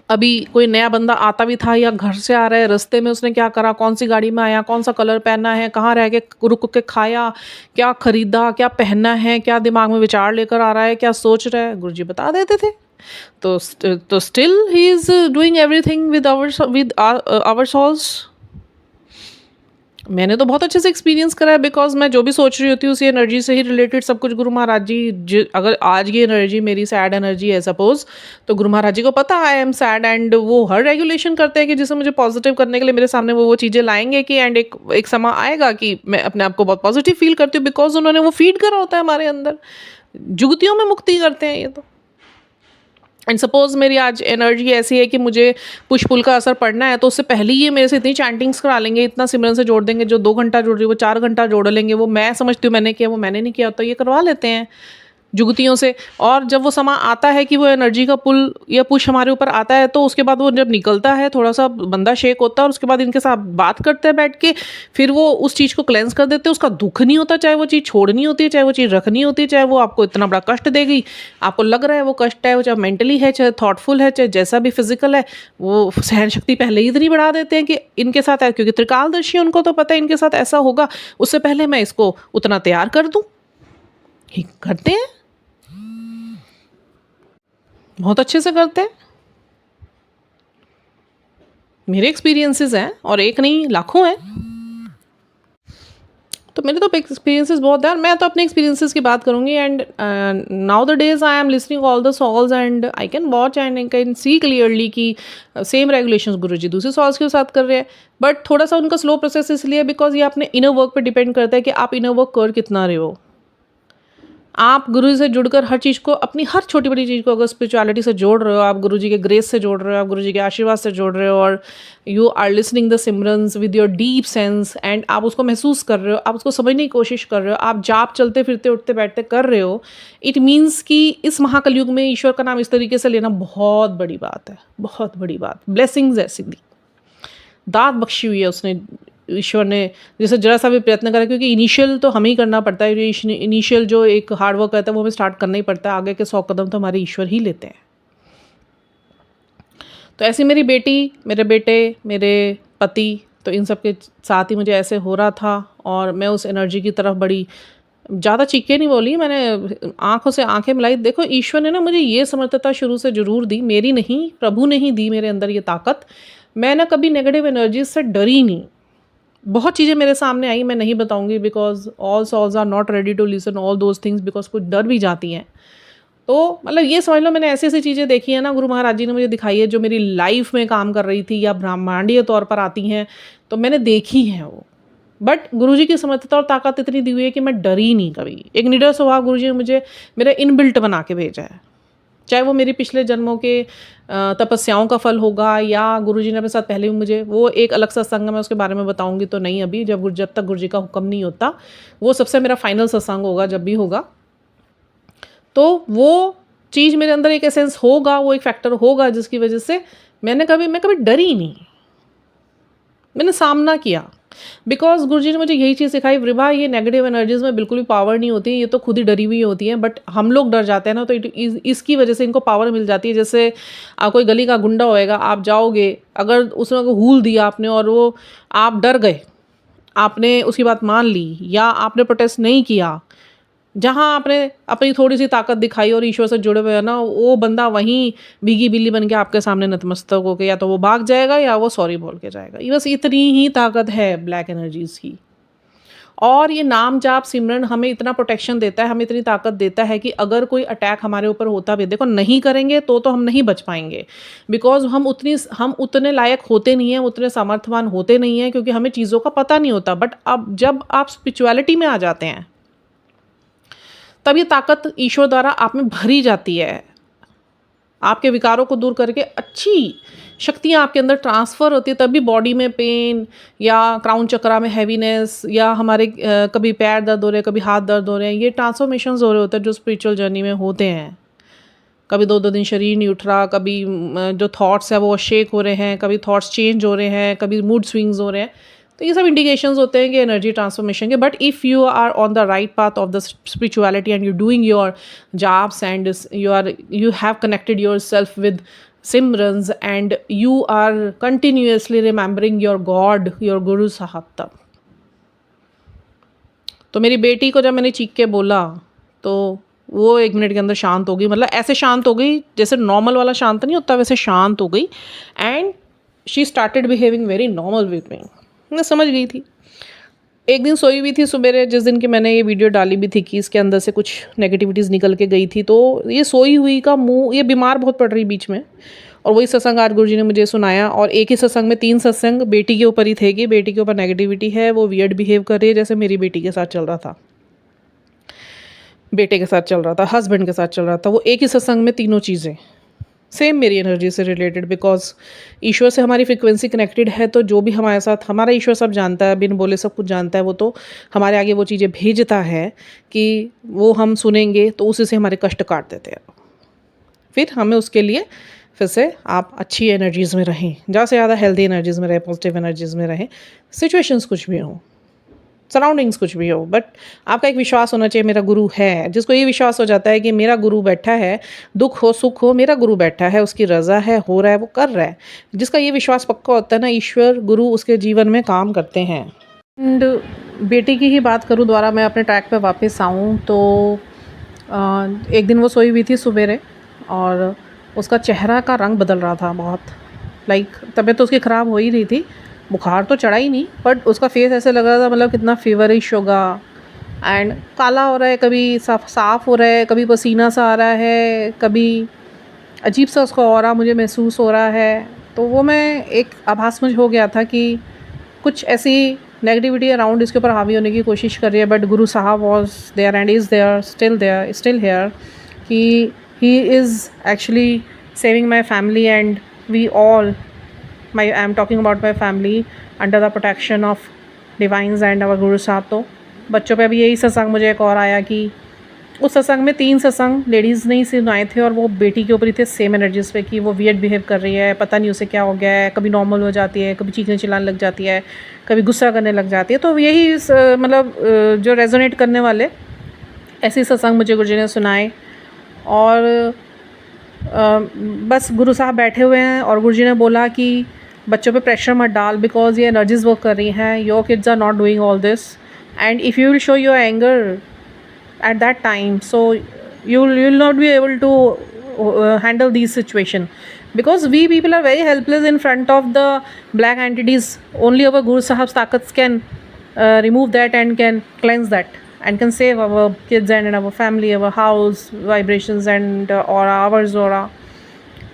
अभी कोई नया बंदा आता भी था या घर से आ रहा है, रास्ते में उसने क्या करा, कौन सी गाड़ी में आया, कौन सा कलर पहना है, कहाँ रह के रुक के खाया, क्या खरीदा, क्या पहनना है, क्या दिमाग में विचार लेकर आ रहा है, क्या सोच रहा है, गुरुजी बता देते थे। तो still he is doing everything with our souls. मैंने तो बहुत अच्छे से एक्सपीरियंस करा है, बिकॉज मैं जो भी सोच रही होती हूँ उसी एनर्जी से ही रिलेटेड सब कुछ गुरु महाराज जी, अगर आज ये एनर्जी मेरी सैड एनर्जी है सपोज, तो गुरु महाराज जी को पता आई एम सैड, एंड वो हर रेगुलेशन करते हैं कि जिसे मुझे पॉजिटिव करने के लिए मेरे सामने वो चीज़ें लाएंगे कि, एंड एक समय आएगा कि मैं अपने आप को बहुत पॉजिटिव फील करती हूँ, बिकॉज उन्होंने वो फीड करा होता है हमारे अंदर। जुगतियों में मुक्ति करते हैं ये तो। एंड सपोज मेरी आज एनर्जी ऐसी है कि मुझे पुश पुल का असर पड़ना है, तो उससे पहले ही ये मेरे से इतनी चैंटिंग्स करा लेंगे, इतना सिमरन से जोड़ देंगे, जो 2 घंटा जोड़ रही है वो 4 घंटा जोड़ लेंगे। वो मैं समझती हूँ मैंने किया, वो मैंने नहीं किया, तो ये करवा लेते हैं जुगतियों से। और जब वो समा आता है कि वो एनर्जी का पुल या पुश हमारे ऊपर आता है, तो उसके बाद वो जब निकलता है, थोड़ा सा बंदा शेक होता है, और उसके बाद इनके साथ बात करते हैं बैठ के, फिर वो उस चीज़ को क्लेंस कर देते हैं। उसका दुख नहीं होता, चाहे वो चीज़ छोड़नी होती है, चाहे वो चीज़ रखनी होती है, चाहे वो आपको इतना बड़ा कष्ट देगी, आपको लग रहा है वो कष्ट है, वो चाहे मेंटली है, चाहे थॉटफुल है, चाहे जैसा भी फिजिकल है, वो सहन शक्ति पहले ही इतनी बढ़ा देते हैं कि इनके साथ है, क्योंकि त्रिकालदर्शी उनको तो पता है इनके साथ ऐसा होगा, उससे पहले मैं इसको उतना तैयार कर दूँ। करते हैं, बहुत अच्छे से करते हैं। मेरे एक्सपीरियंसेस हैं, और एक नहीं लाखों हैं। तो मेरे तो एक्सपीरियंसेस बहुत हैं, और मैं तो अपने एक्सपीरियंसेस की बात करूँगी। And now the days I am listening all the souls, and I can watch and I can see clearly कि सेम रेगुलेशंस गुरुजी दूसरे सॉल्स के साथ कर रहे हैं। बट थोड़ा सा उनका स्लो प्रोसेस इसलिए बिकॉज ये अपने इनर वर्क पे डिपेंड करता है कि आप इनर वर्क कर कितना रहे हो। आप गुरु से जुड़कर हर चीज़ को, अपनी हर छोटी बड़ी चीज़ को अगर स्पिरिचुअलिटी से जोड़ रहे हो, आप गुरु जी के ग्रेस से जोड़ रहे हो, आप गुरु जी के आशीर्वाद से जोड़ रहे हो, और you are listening the simrans with your deep sense, and आप उसको महसूस कर रहे हो, आप उसको समझने की कोशिश कर रहे हो, आप जाप चलते फिरते उठते बैठते कर रहे हो, इट मीन्स कि इस महाकलयुग में ईश्वर का नाम इस तरीके से लेना बहुत बड़ी बात है, बहुत बड़ी बात। ब्लेसिंग्स है, सीधी दात बख्शी हुई है उसने, ईश्वर ने। जैसे जरा सा भी प्रयत्न करा, क्योंकि इनिशियल तो हमें ही करना पड़ता है, इनिशियल जो एक हार्ड वर्क रहता है वो हमें स्टार्ट करना ही पड़ता है, आगे के 100 कदम तो हमारे ईश्वर ही लेते हैं। तो ऐसी मेरी बेटी, मेरे बेटे, मेरे पति, तो इन सब के साथ ही मुझे ऐसे हो रहा था, और मैं उस एनर्जी की तरफ बड़ी ज़्यादा चीख नहीं बोली, मैंने आँखों से आँखें मिलाई। देखो ईश्वर ने ना मुझे ये समर्थता शुरू से ज़रूर दी, मेरी नहीं, प्रभु ने ही दी मेरे अंदर ये ताकत। मैं ना कभी नेगेटिव एनर्जीज़ से डरी नहीं। बहुत चीज़ें मेरे सामने आई, मैं नहीं बताऊँगी because all souls are not ready to listen all those things, because कुछ डर भी जाती हैं। तो मतलब ये समझ लो मैंने ऐसी-ऐसी चीज़ें देखी हैं ना, गुरु महाराज जी ने मुझे दिखाई है जो मेरी लाइफ़ में काम कर रही थी या ब्रह्मांडीय तौर पर आती हैं, तो मैंने देखी हैं वो। बट गुरुजी की समर्थता और ताकत इतनी दी हुई है कि मैं डरी नहीं कभी। एक निडर स्वभाव गुरुजी ने मुझे मेरा इनबिल्ट बना के भेजा है। चाहे वो मेरे पिछले जन्मों के तपस्याओं का फल होगा या गुरुजी ने अपने साथ पहले भी मुझे, वो एक अलग सत्संग है, मैं उसके बारे में बताऊँगी तो नहीं अभी, जब तक गुरुजी का हुक्म नहीं होता। वो सबसे मेरा फाइनल सत्संग होगा जब भी होगा। तो वो चीज़ मेरे अंदर एक एसेंस होगा, वो एक फैक्टर होगा जिसकी वजह से मैं कभी डरी नहीं। मैंने सामना किया बिकॉज गुरुजी ने मुझे यही चीज़ सिखाई, विभा ये नेगेटिव एनर्जीज में बिल्कुल भी पावर नहीं होती, ये तो खुद ही डरी हुई होती हैं, बट हम लोग डर जाते हैं ना, तो इसकी वजह से इनको पावर मिल जाती है। जैसे कोई गली का गुंडा होएगा, आप जाओगे, अगर उसने को हूल दिया आपने और वो आप डर गए, आपने उसकी बात मान ली या आपने प्रोटेस्ट नहीं किया, जहाँ आपने अपनी थोड़ी सी ताकत दिखाई और ईश्वर से जुड़े हुए हैं ना, वो बंदा वहीं भीगी बिल्ली बन के आपके सामने नतमस्तक होकर या तो वो भाग जाएगा या वो सॉरी बोल के जाएगा। ये बस इतनी ही ताकत है ब्लैक एनर्जीज़ की। और ये नाम जाप सिमरन हमें इतना प्रोटेक्शन देता है, हमें इतनी ताकत देता है कि अगर कोई अटैक हमारे ऊपर होता भी, देखो नहीं करेंगे तो हम नहीं बच पाएंगे, बिकॉज हम उतने लायक होते नहीं हैं, उतने सामर्थ्यवान होते नहीं हैं, क्योंकि हमें चीज़ों का पता नहीं होता। बट अब जब आप स्पिरिचुअलिटी में आ जाते हैं तब ये ताकत ईश्वर द्वारा आप में भरी जाती है, आपके विकारों को दूर करके अच्छी शक्तियाँ आपके अंदर ट्रांसफ़र होती है। तभी बॉडी में पेन या क्राउन चक्रा में हैवीनेस या हमारे कभी पैर दर्द हो रहे हैं, कभी हाथ दर्द हो रहे हैं, ये ट्रांसफॉर्मेशंस हो रहे होते हैं जो स्पिरिचुअल जर्नी में होते हैं। कभी 2-2 दिन शरीर नहीं उठ रहा, कभी जो थॉट्स है वो शेक हो रहे हैं, कभी थॉट्स चेंज हो रहे हैं, कभी मूड स्विंग्स हो रहे हैं। तो ये सब इंडिकेशंस होते हैं कि एनर्जी ट्रांसफॉर्मेशन के। But if you are on the right path of the spirituality and you doing your jobs and you have connected yourself with simrans and you are continuously remembering your God, your Guru Sahab तब। तो मेरी बेटी को जब मैंने चीख के बोला तो वो 1 मिनट के अंदर शांत हो गई, मतलब ऐसे शांत हो गई जैसे नॉर्मल वाला शांत नहीं होता, वैसे शांत हो गई। And she started behaving very normal with me. मैं समझ गई थी। एक दिन सोई हुई थी सुबेरे, जिस दिन की मैंने ये वीडियो डाली भी थी कि इसके अंदर से कुछ नेगेटिविटीज़ निकल के गई थी, तो ये सोई हुई का मुंह, ये बीमार बहुत पड़ रही बीच में, और वही सत्संग आज गुरुजी ने मुझे सुनाया। और एक ही सत्संग में 3 सत्संग बेटी के ऊपर ही थे कि बेटी के ऊपर नेगेटिविटी है, वो वियर्ड बिहेव कर रही है जैसे मेरी बेटी के साथ चल रहा था, बेटे के साथ चल रहा था, हस्बैंड के साथ चल रहा था। वो एक ही सत्संग में तीनों चीज़ें सेम मेरी एनर्जी से रिलेटेड, बिकॉज ईश्वर से हमारी फ्रिक्वेंसी कनेक्टेड है। तो जो भी हमारे साथ, हमारा ईश्वर सब जानता है, बिन बोले सब कुछ जानता है। वो तो हमारे आगे वो चीज़ें भेजता है कि वो हम सुनेंगे तो उसी से हमारे कष्ट काट देते हैं। फिर हमें उसके लिए फिर से आप अच्छी एनर्जीज़ में रहें, ज़्यादा से ज़्यादा हेल्दी एनर्जीज़ में रहें, पॉजिटिव एनर्जीज़ में रहें, सिचुएशंस कुछ भी हों, सराउंडिंग्स कुछ भी हो, बट आपका एक विश्वास होना चाहिए मेरा गुरु है। जिसको ये विश्वास हो जाता है कि मेरा गुरु बैठा है, दुख हो सुख हो मेरा गुरु बैठा है, उसकी रज़ा है, हो रहा है, वो कर रहा है, जिसका ये विश्वास पक्का होता है ना, ईश्वर गुरु उसके जीवन में काम करते हैं। एंड बेटी की ही बात करूँ, द्वारा मैं अपने ट्रैक पे वापस आऊँ तो एक दिन वो सोई हुई थी सुबेरे और उसका चेहरा का रंग बदल रहा था बहुत, तबीयत तो उसकी ख़राब हो ही रही थी, बुखार तो चढ़ा ही नहीं, बट उसका फेस ऐसे लग रहा था मतलब कितना फीवरिश होगा। एंड काला हो रहा है, कभी साफ़ हो रहा है, कभी पसीना सा आ रहा है, कभी अजीब सा उसका ऑरा मुझे महसूस हो रहा है। तो वो मैं एक आभास मुझे हो गया था कि कुछ ऐसी नेगेटिविटी अराउंड इसके ऊपर हावी होने की कोशिश कर रही है। But Guru Sahib was there and is there, still here, कि he is actually saving my family and we all, I am talking about my family under the protection of divines and our Guru साहब। तो बच्चों पे भी यही सत्संग मुझे एक और आया कि उस सत्संग में 3 सत्संग लेडीज़ ने ही सुनाए थे और वो बेटी के ऊपर ही थे सेम एनर्जीज़ पे कि वो वियर्ड बिहेव कर रही है, पता नहीं उसे क्या हो गया है, कभी नॉर्मल हो जाती है, कभी चीखने चिल्लाने लग जाती है, कभी गुस्सा करने लग जाती है। तो यही मतलब जो रेजोनेट करने वाले ऐसे सत्संग मुझे गुरुजी ने सुनाए। और बस गुरु साहब बैठे हुए हैं और गुरुजी ने बोला कि बच्चों पे प्रेशर मत डाल, बिकॉज ये एनर्जीज वर्क कर रही हैं, your kids are not doing all this, and if you will show your anger at that time, so you'll not be able to handle these situation, because we people are very helpless in front of the black entities. Only our Guru Sahib's takats can remove that and can cleanse that and can save our kids and our family, our house vibrations and aura, our aura.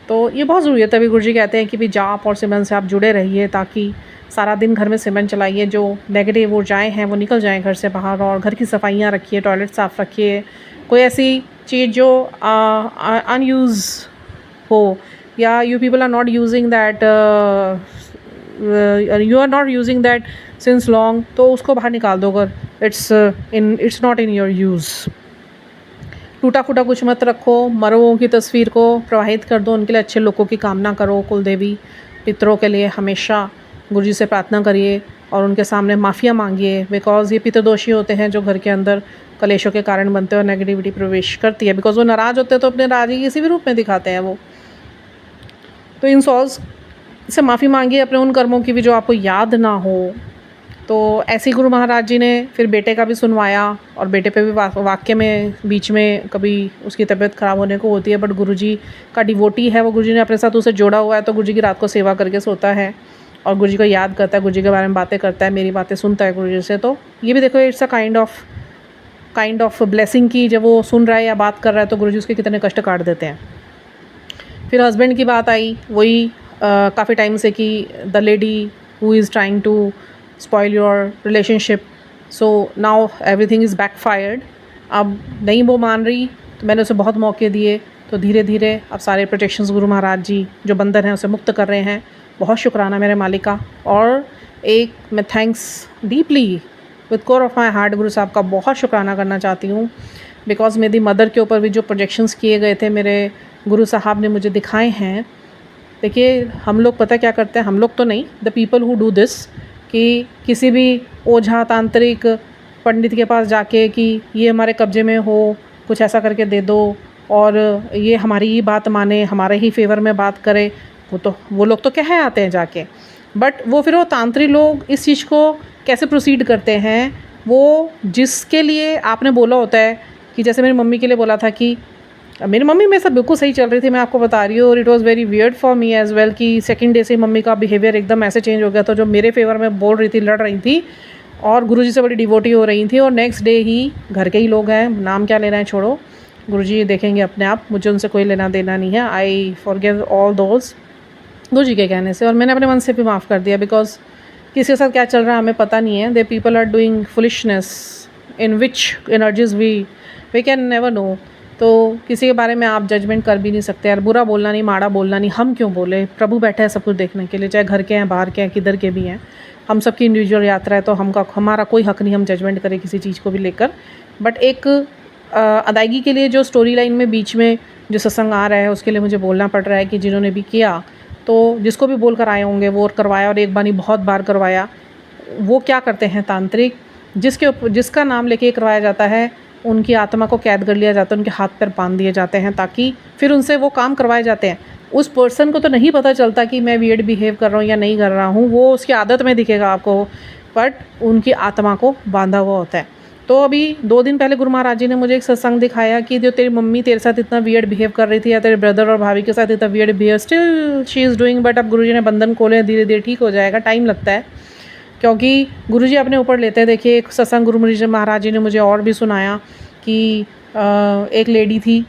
तो ये बहुत ज़रूरी है, तभी गुरु जी कहते हैं कि भाई जाप और सिमरन से आप जुड़े रहिए, ताकि सारा दिन घर में सिमरन चलाइए, जो नेगेटिव ऊर्जाएँ हैं वो निकल जाएँ घर से बाहर, और घर की सफाइयाँ रखिए, टॉयलेट साफ़ रखिए, कोई ऐसी चीज़ जो अनयूज़ हो, या you people are not using that, you are not using that since long, तो उसको बाहर निकाल दो अगर it's not in your use. टूटा फूटा कुछ मत रखो, मरों की तस्वीर को प्रवाहित कर दो, उनके लिए अच्छे लोगों की कामना करो, कुल देवी पितरों के लिए हमेशा गुरुजी से प्रार्थना करिए और उनके सामने माफ़िया मांगिए, बिकॉज़ ये पितृदोषी होते हैं जो घर के अंदर कलेशों के कारण बनते हैं और नेगेटिविटी प्रवेश करती है, बिकॉज़ वो नाराज़ होते हैं तो अपने नाराज़गी किसी भी रूप में दिखाते हैं वो। तो इन सॉल्स से माफ़ी मांगिए अपने उन कर्मों की भी जो आपको याद ना हो। तो ऐसे ही गुरु महाराज जी ने फिर बेटे का भी सुनवाया, और बेटे पे भी वाक्य में बीच में कभी उसकी तबीयत ख़राब होने को होती है, बट गुरुजी का डिवोटी है वो, गुरुजी ने अपने साथ उसे जोड़ा हुआ है, तो गुरुजी की रात को सेवा करके सोता है और गुरुजी को याद करता है, गुरुजी के बारे में बातें करता है, मेरी बातें सुनता है गुरुजी से। तो ये भी देखो, it's a kind of blessing की, जब वो सुन रहा है या बात कर रहा है तो गुरुजी उसके कितने कष्ट काट देते हैं। फिर हस्बैंड की बात आई, वही काफ़ी टाइम से कि the lady who is trying to spoil your relationship, so now everything is backfired। अब नहीं वो मान रही, तो मैंने उसे बहुत मौके दिए, तो धीरे धीरे अब सारे प्रोटेक्शंस गुरु महाराज जी जो बंधन हैं उसे मुक्त कर रहे हैं। बहुत शुक्राना मेरे मालिका, और एक मैं thanks deeply with core of my heart गुरु साहब का बहुत शुक्राना करना चाहती हूँ, बिकॉज़ मेरी मदर के ऊपर भी जो प्रोजेक्शंस किए गए थे मेरे गुरु साहब ने मुझे दिखाए हैं। देखिए, हम लोग पता क्या करते हैं, हम लोग तो नहीं, the people who do this, कि किसी भी ओझा तांत्रिक पंडित के पास जाके कि ये हमारे कब्ज़े में हो, कुछ ऐसा करके दे दो, और ये हमारी ही बात माने, हमारे ही फेवर में बात करे, वो लोग तो कह आते हैं जाके, बट वो फिर वो तांत्रिक लोग इस चीज़ को कैसे प्रोसीड करते हैं, वो जिसके लिए आपने बोला होता है, कि जैसे मेरी मम्मी के लिए बोला था कि मेरी मम्मी मेरे साथ बिल्कुल सही चल रही थी, मैं आपको बता रही हूँ, और it was very weird for me as well, कि सेकंड डे से मम्मी का बिहेवियर एकदम ऐसे चेंज हो गया था, जो मेरे फेवर में बोल रही थी, लड़ रही थी और गुरुजी से बड़ी डिवोटी हो रही थी, और नेक्स्ट डे ही घर के ही लोग हैं, नाम क्या लेना है छोड़ो, गुरुजी देखेंगे अपने आप, मुझे उनसे कोई लेना देना नहीं है, आई फॉरगिव ऑल दोज, गुरुजी के कहने से, और मैंने अपने मन से भी माफ़ कर दिया, बिकॉज किसी के साथ क्या चल रहा है हमें पता नहीं है। They people are doing foolishness in which energies we can never know. तो किसी के बारे में आप जजमेंट कर भी नहीं सकते यार, बुरा बोलना नहीं, माड़ा बोलना नहीं, हम क्यों बोले, प्रभु बैठा है सब कुछ देखने के लिए, चाहे घर के हैं, बाहर के हैं, किधर के भी हैं, हम सबकी इंडिविजुअल यात्रा है, तो हमारा कोई हक नहीं हम जजमेंट करें किसी चीज़ को भी लेकर। बट एक अदायगी के लिए जो स्टोरी लाइन में बीच में जो सत्संग आ रहा है, उसके लिए मुझे बोलना पड़ रहा है कि जिन्होंने भी किया, तो जिसको भी बोल कर आए होंगे वो करवाया, और एक बार नहीं बहुत बार करवाया। वो क्या करते हैं तांत्रिक, जिसका नाम लेके करवाया जाता है, उनकी आत्मा को कैद कर लिया जाता है, उनके हाथ पैर बांध दिए जाते हैं, ताकि फिर उनसे वो काम करवाए जाते हैं। उस पर्सन को तो नहीं पता चलता कि मैं वियर्ड बिहेव कर रहा हूँ या नहीं कर रहा हूँ, वो उसकी आदत में दिखेगा आपको, बट उनकी आत्मा को बांधा हुआ होता है। तो अभी 2 दिन पहले गुरु महाराज जी ने मुझे एक सत्संग दिखाया कि जो तेरी मम्मी तेरे साथ इतना वियर्ड बिहेव कर रही थी, या तेरे ब्रदर और भाभी के साथ इतना weird behave still she is doing, but अब गुरुजी ने बंधन खोले, धीरे धीरे ठीक हो जाएगा, टाइम लगता है, क्योंकि गुरुजी अपने ऊपर लेते हैं। देखिए, एक सत्संग गुरु महाराज जी ने मुझे और भी सुनाया कि एक लेडी थी,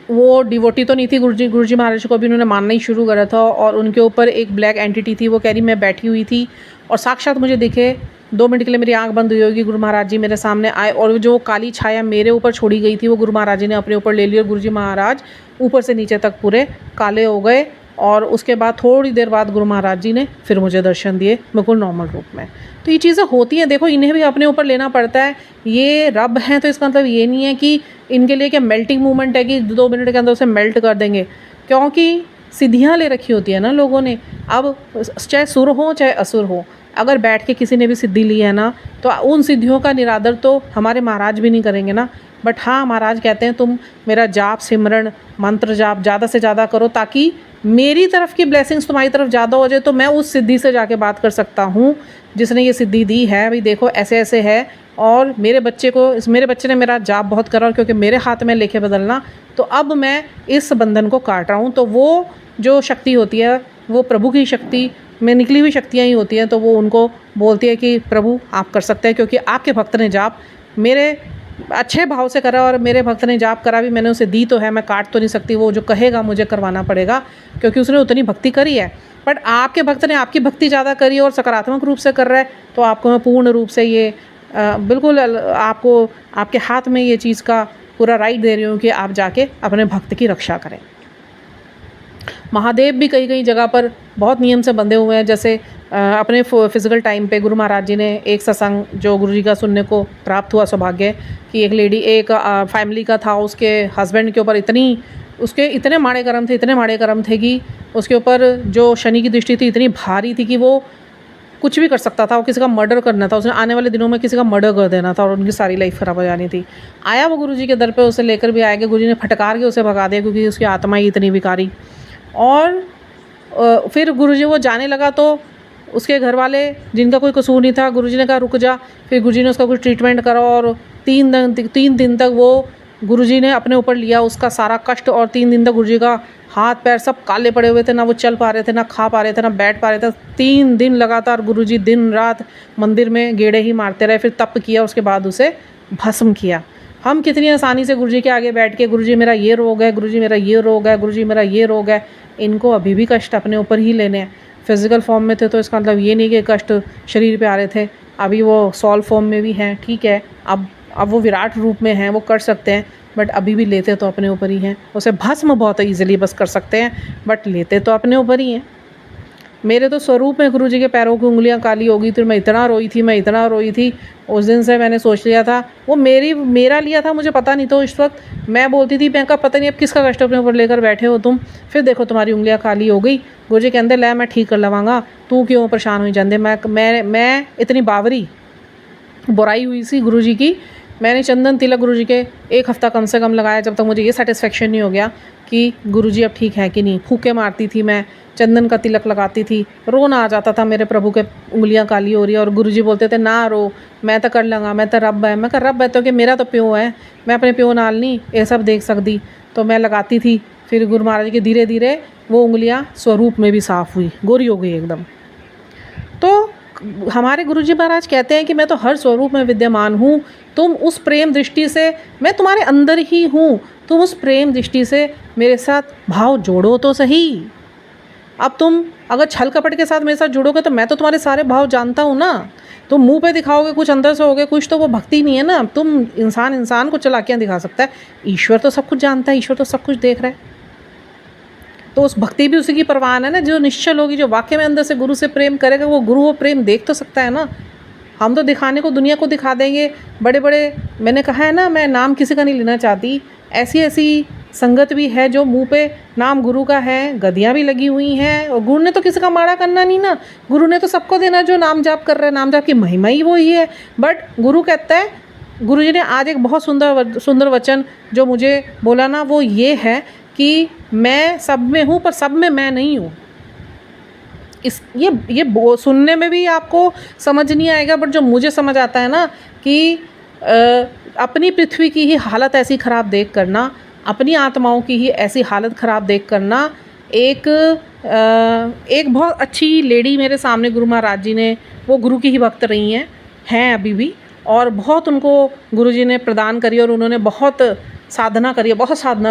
वो डिवोटी तो नहीं थी, गुरुजी महाराज को भी उन्होंने मानना ही शुरू करा था, और उनके ऊपर एक ब्लैक एंटिटी थी। वो कह रही मैं बैठी हुई थी और साक्षात मुझे दिखे, 2 मिनट के लिए मेरी आंख बंद हुई होगी, गुरु महाराज जी मेरे सामने आए, और जो काली छाया मेरे ऊपर छोड़ी गई थी वो गुरु महाराज जी ने अपने ऊपर ले ली, और गुरुजी महाराज ऊपर से नीचे तक पूरे काले हो गए। और उसके बाद थोड़ी देर बाद गुरु महाराज जी ने फिर मुझे दर्शन दिए बिल्कुल नॉर्मल रूप में। तो ये चीज़ें होती हैं, देखो इन्हें भी अपने ऊपर लेना पड़ता है। ये रब हैं तो इसका मतलब ये नहीं है कि इनके लिए क्या मेल्टिंग मूवमेंट है कि 2 मिनट के अंदर उसे मेल्ट कर देंगे, क्योंकि सिद्धियाँ ले रखी होती है ना लोगों ने। अब चाहे सुर हो चाहे असुर हो, अगर बैठ के किसी ने भी सिद्धि ली है ना, तो उन सिद्धियों का निरादर तो हमारे महाराज भी नहीं करेंगे ना। बट हाँ, महाराज कहते हैं तुम मेरा जाप सिमरन मंत्र जाप ज़्यादा से ज़्यादा करो, ताकि मेरी तरफ की ब्लेसिंग्स तुम्हारी तरफ ज़्यादा हो जाए, तो मैं उस सिद्धि से जाके बात कर सकता हूँ जिसने ये सिद्धि दी है, भाई देखो ऐसे ऐसे है, और मेरे बच्चे ने मेरा जाप बहुत करा, और क्योंकि मेरे हाथ में लेके बदलना, तो अब मैं इस बंधन को काट रहा हूँ। तो वो जो शक्ति होती है वो प्रभु की शक्ति में निकली हुई शक्तियाँ ही होती हैं। तो वो उनको बोलती है कि प्रभु आप कर सकते हैं, क्योंकि आपके भक्त ने जाप मेरे अच्छे भाव से करा, और मेरे भक्त ने जाप करा भी, मैंने उसे दी तो है, मैं काट तो नहीं सकती, वो जो कहेगा मुझे करवाना पड़ेगा, क्योंकि उसने उतनी भक्ति करी है। बट आपके भक्त ने आपकी भक्ति ज़्यादा करी है और सकारात्मक रूप से कर रहा है, तो आपको मैं पूर्ण रूप से ये बिल्कुल आपको आपके हाथ में ये चीज़ का पूरा राइट दे रही हूँ कि आप जाके अपने भक्त की रक्षा करें। महादेव भी कई कई जगह पर बहुत नियम से बंधे हुए हैं। जैसे अपने फिजिकल टाइम पे गुरु महाराज जी ने एक सत्संग जो गुरु जी का सुनने को प्राप्त हुआ सौभाग्य, कि एक फैमिली का था, उसके हस्बैंड के ऊपर उसके इतने माड़े कर्म थे कि उसके ऊपर जो शनि की दृष्टि थी इतनी भारी थी कि वो कुछ भी कर सकता था, वो किसी का मर्डर करना था, उसने आने वाले दिनों में किसी का मर्डर कर देना था और उनकी सारी लाइफ ख़राब हो जानी थी। आया वो गुरुजी के दर पे, उसे लेकर भी आएगा, गुरुजी ने फटकार के उसे भगा दिया, क्योंकि उसकी आत्मा ही इतनी विकारी। और फिर गुरुजी वो जाने लगा, तो उसके घर वाले जिनका कोई कसूर नहीं था, गुरुजी ने कहा रुक जा। फिर गुरुजी ने उसका कुछ ट्रीटमेंट करा, और 3 दिन तक वो गुरुजी ने अपने ऊपर लिया उसका सारा कष्ट, और 3 दिन तक गुरुजी का हाथ पैर सब काले पड़े हुए थे, ना वो चल पा रहे थे, ना खा पा रहे थे, ना बैठ पा रहे थे। 3 दिन लगातार गुरुजी दिन रात मंदिर में गेड़े ही मारते रहे, फिर तप किया, उसके बाद उसे भस्म किया। हम कितनी आसानी से गुरुजी के आगे बैठ के गुरुजी मेरा ये रोग है, गुरुजी मेरा ये रोग है, गुरुजी मेरा ये रोग है, इनको अभी भी कष्ट अपने ऊपर ही लेने हैं। फिज़िकल फॉर्म में थे तो इसका मतलब ये नहीं कि कष्ट शरीर पे आ रहे थे, अभी वो सॉल फॉर्म में भी हैं, ठीक है। अब वो विराट रूप में हैं, वो कर सकते हैं, बट अभी भी लेते तो अपने ऊपर ही हैं। उसे भस्म बहुत ईजिली बस कर सकते हैं, बट लेते तो अपने ऊपर ही हैं। मेरे तो स्वरूप में गुरुजी के पैरों की उंगलियां काली हो गई थी, मैं इतना रोई थी। उस दिन से मैंने सोच लिया था, वो मेरा लिया था, मुझे पता नहीं था उस वक्त। मैं बोलती थी, मैं कहा पता नहीं अब किसका कष्ट अपने ऊपर लेकर बैठे हो तुम, फिर देखो तुम्हारी उंगलियां काली हो गई। गुरुजी कहते लै मैं ठीक कर लवांगा, तू क्यों परेशान हो जाते। मैं इतनी बावरी बुराई हुई सी गुरुजी की। मैंने चंदन तिलक गुरुजी के 1 हफ़्ता कम से कम लगाया, जब तक मुझे ये सेटिस्फेक्शन नहीं हो गया कि गुरुजी अब ठीक है कि नहीं। फूके मारती थी मैं, चंदन का तिलक लगाती थी, रोना आ जाता था मेरे प्रभु के उंगलियां काली हो रही है, और गुरुजी बोलते थे ना रो, मैं तो कर लूँगा, मैं तो रब है। मैं कहा रब है तो कि मेरा तो प्यो है, मैं अपने प्यो नाल नहीं ये सब देख सकती। तो मैं लगाती थी, फिर गुरु महाराज जी की धीरे धीरे वो उंगलियाँ स्वरूप में भी साफ़ हुई, गोरी हो गई एकदम। तो हमारे गुरुजी महाराज कहते हैं कि मैं तो हर स्वरूप में विद्यमान हूँ, तुम उस प्रेम दृष्टि से, मैं तुम्हारे अंदर ही हूँ, तुम उस प्रेम दृष्टि से मेरे साथ भाव जोड़ो तो सही। अब तुम अगर छल कपट के साथ मेरे साथ जुड़ोगे तो मैं तो तुम्हारे सारे भाव जानता हूँ ना। तुम मुंह पे दिखाओगे कुछ, अंदर से होगे कुछ, तो वो भक्ति नहीं है ना। तुम इंसान को चालाकियाँ दिखा सकता है, ईश्वर तो सब कुछ जानता है, ईश्वर तो सब कुछ देख रहा है। तो उस भक्ति भी उसी की परवान है ना, जो निश्चल होगी, जो वाकई में अंदर से गुरु से प्रेम करेगा, वो गुरु वो प्रेम देख तो सकता है ना। हम तो दिखाने को दुनिया को दिखा देंगे, बड़े बड़े, मैंने कहा है ना, मैं नाम किसी का नहीं लेना चाहती, ऐसी संगत भी है जो मुंह पे नाम गुरु का है, गदियाँ भी लगी हुई हैं, और गुरु ने तो किसी का माड़ा करना नहीं ना। गुरु ने तो सबको देना जो नाम जाप कर रहे हैं, नाम जाप की महिमा ही वो ही है। बट गुरु कहता है, गुरु जी ने आज एक बहुत सुंदर वचन जो मुझे बोला ना, वो ये है कि मैं सब में हूँ पर सब में मैं नहीं हूँ। ये सुनने में भी आपको समझ नहीं आएगा, बट जो मुझे समझ आता है ना कि अपनी पृथ्वी की ही हालत ऐसी ख़राब देख करना, अपनी आत्माओं की ही ऐसी हालत ख़राब देख करना। एक बहुत अच्छी लेडी मेरे सामने गुरु महाराज जी ने, वो गुरु की ही भक्त रही हैं अभी भी, और बहुत उनको गुरु जी ने प्रदान करी, और उन्होंने बहुत साधना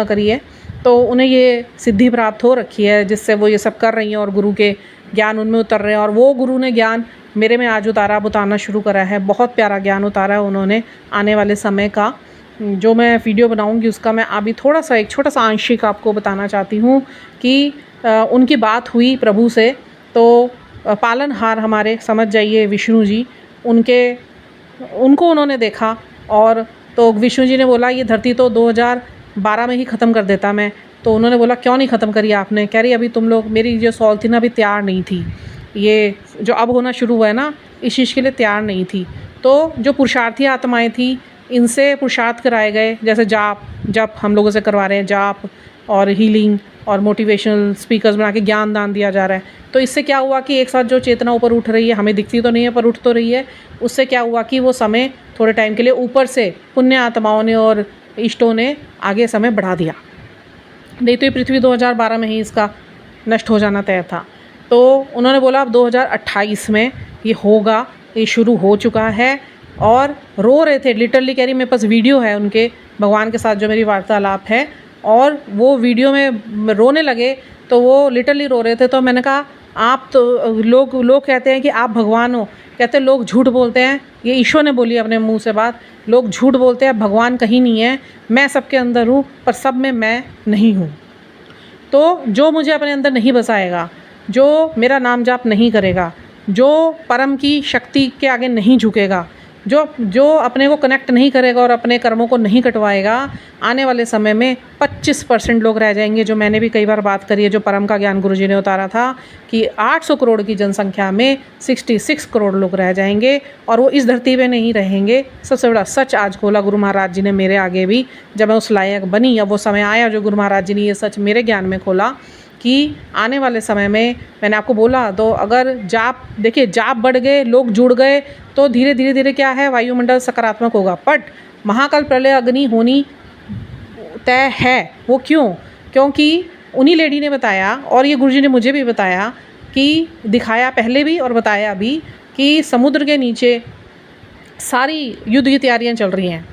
करी है, तो उन्हें ये सिद्धि प्राप्त हो रखी है, जिससे वो ये सब कर रही हैं, और गुरु के ज्ञान उनमें उतर रहे हैं। और वो गुरु ने ज्ञान मेरे में आज उतारना शुरू करा है, बहुत प्यारा ज्ञान उतारा है उन्होंने। आने वाले समय का जो मैं वीडियो बनाऊंगी उसका मैं अभी थोड़ा सा एक छोटा सा आंशिक आपको बताना चाहती हूँ कि उनकी बात हुई प्रभु से, तो पालनहार हमारे, समझ जाइए विष्णु जी, उनको उन्होंने देखा, और तो विष्णु जी ने बोला ये धरती तो 2012 में ही ख़त्म कर देता मैं। तो उन्होंने बोला क्यों नहीं ख़त्म करी आपने? कह रही अभी तुम लोग, मेरी जो सॉल थी ना अभी तैयार नहीं थी, ये जो अब होना शुरू हुआ है ना, इस चीज़ के लिए तैयार नहीं थी। तो जो पुरुषार्थी आत्माएं थी, इनसे पुरुषार्थ कराए गए, जैसे जाप हम लोगों से करवा रहे हैं, जाप और हीलिंग और मोटिवेशनल स्पीकर्स बना के ज्ञान दान दिया जा रहा है। तो इससे क्या हुआ कि एक साथ जो चेतना ऊपर उठ रही है, हमें दिखती तो नहीं है पर उठ तो रही है, उससे क्या हुआ कि वो समय थोड़े टाइम के लिए ऊपर से पुण्य आत्माओं ने और इष्टों ने आगे समय बढ़ा दिया। नहीं तो ये पृथ्वी 2012 में ही इसका नष्ट हो जाना तय था। तो उन्होंने बोला अब 2028 में ये होगा, ये शुरू हो चुका है। और रो रहे थे, लिटरली कह रही मेरे पास वीडियो है उनके भगवान के साथ जो मेरी वार्तालाप है, और वो वीडियो में रोने लगे। तो वो लिटरली रो रहे थे। तो मैंने कहा आप तो लोग कहते हैं कि आप भगवान हो, कहते लोग झूठ बोलते हैं। ये ईश्वर ने बोली अपने मुंह से बात, लोग झूठ बोलते हैं, भगवान कहीं नहीं है, मैं सबके अंदर हूँ पर सब में मैं नहीं हूँ। तो जो मुझे अपने अंदर नहीं बसाएगा, जो मेरा नाम जाप नहीं करेगा, जो परम की शक्ति के आगे नहीं झुकेगा, जो अपने को कनेक्ट नहीं करेगा और अपने कर्मों को नहीं कटवाएगा, आने वाले समय में 25% लोग रह जाएंगे। जो मैंने भी कई बार बात करी है, जो परम का ज्ञान गुरुजी ने उतारा था कि 800 करोड़ की जनसंख्या में 66 करोड़ लोग रह जाएंगे और वो इस धरती पे नहीं रहेंगे। सबसे बड़ा सच आज खोला गुरु महाराज जी ने मेरे आगे भी, जब मैं उस लायक बनी। अब वो समय आया जो गुरु महाराज जी ने ये सच मेरे ज्ञान में खोला कि आने वाले समय में, मैंने आपको बोला तो अगर जाप, देखिए जाप बढ़ गए, लोग जुड़ गए, तो धीरे धीरे धीरे क्या है, वायुमंडल सकारात्मक होगा। बट महाकाल प्रलय अग्नि होनी तय है। वो क्योंकि उन्हीं लेडी ने बताया और ये गुरुजी ने मुझे भी बताया कि दिखाया पहले भी और बताया भी कि समुद्र के नीचे सारी युद्ध की तैयारियां चल रही हैं।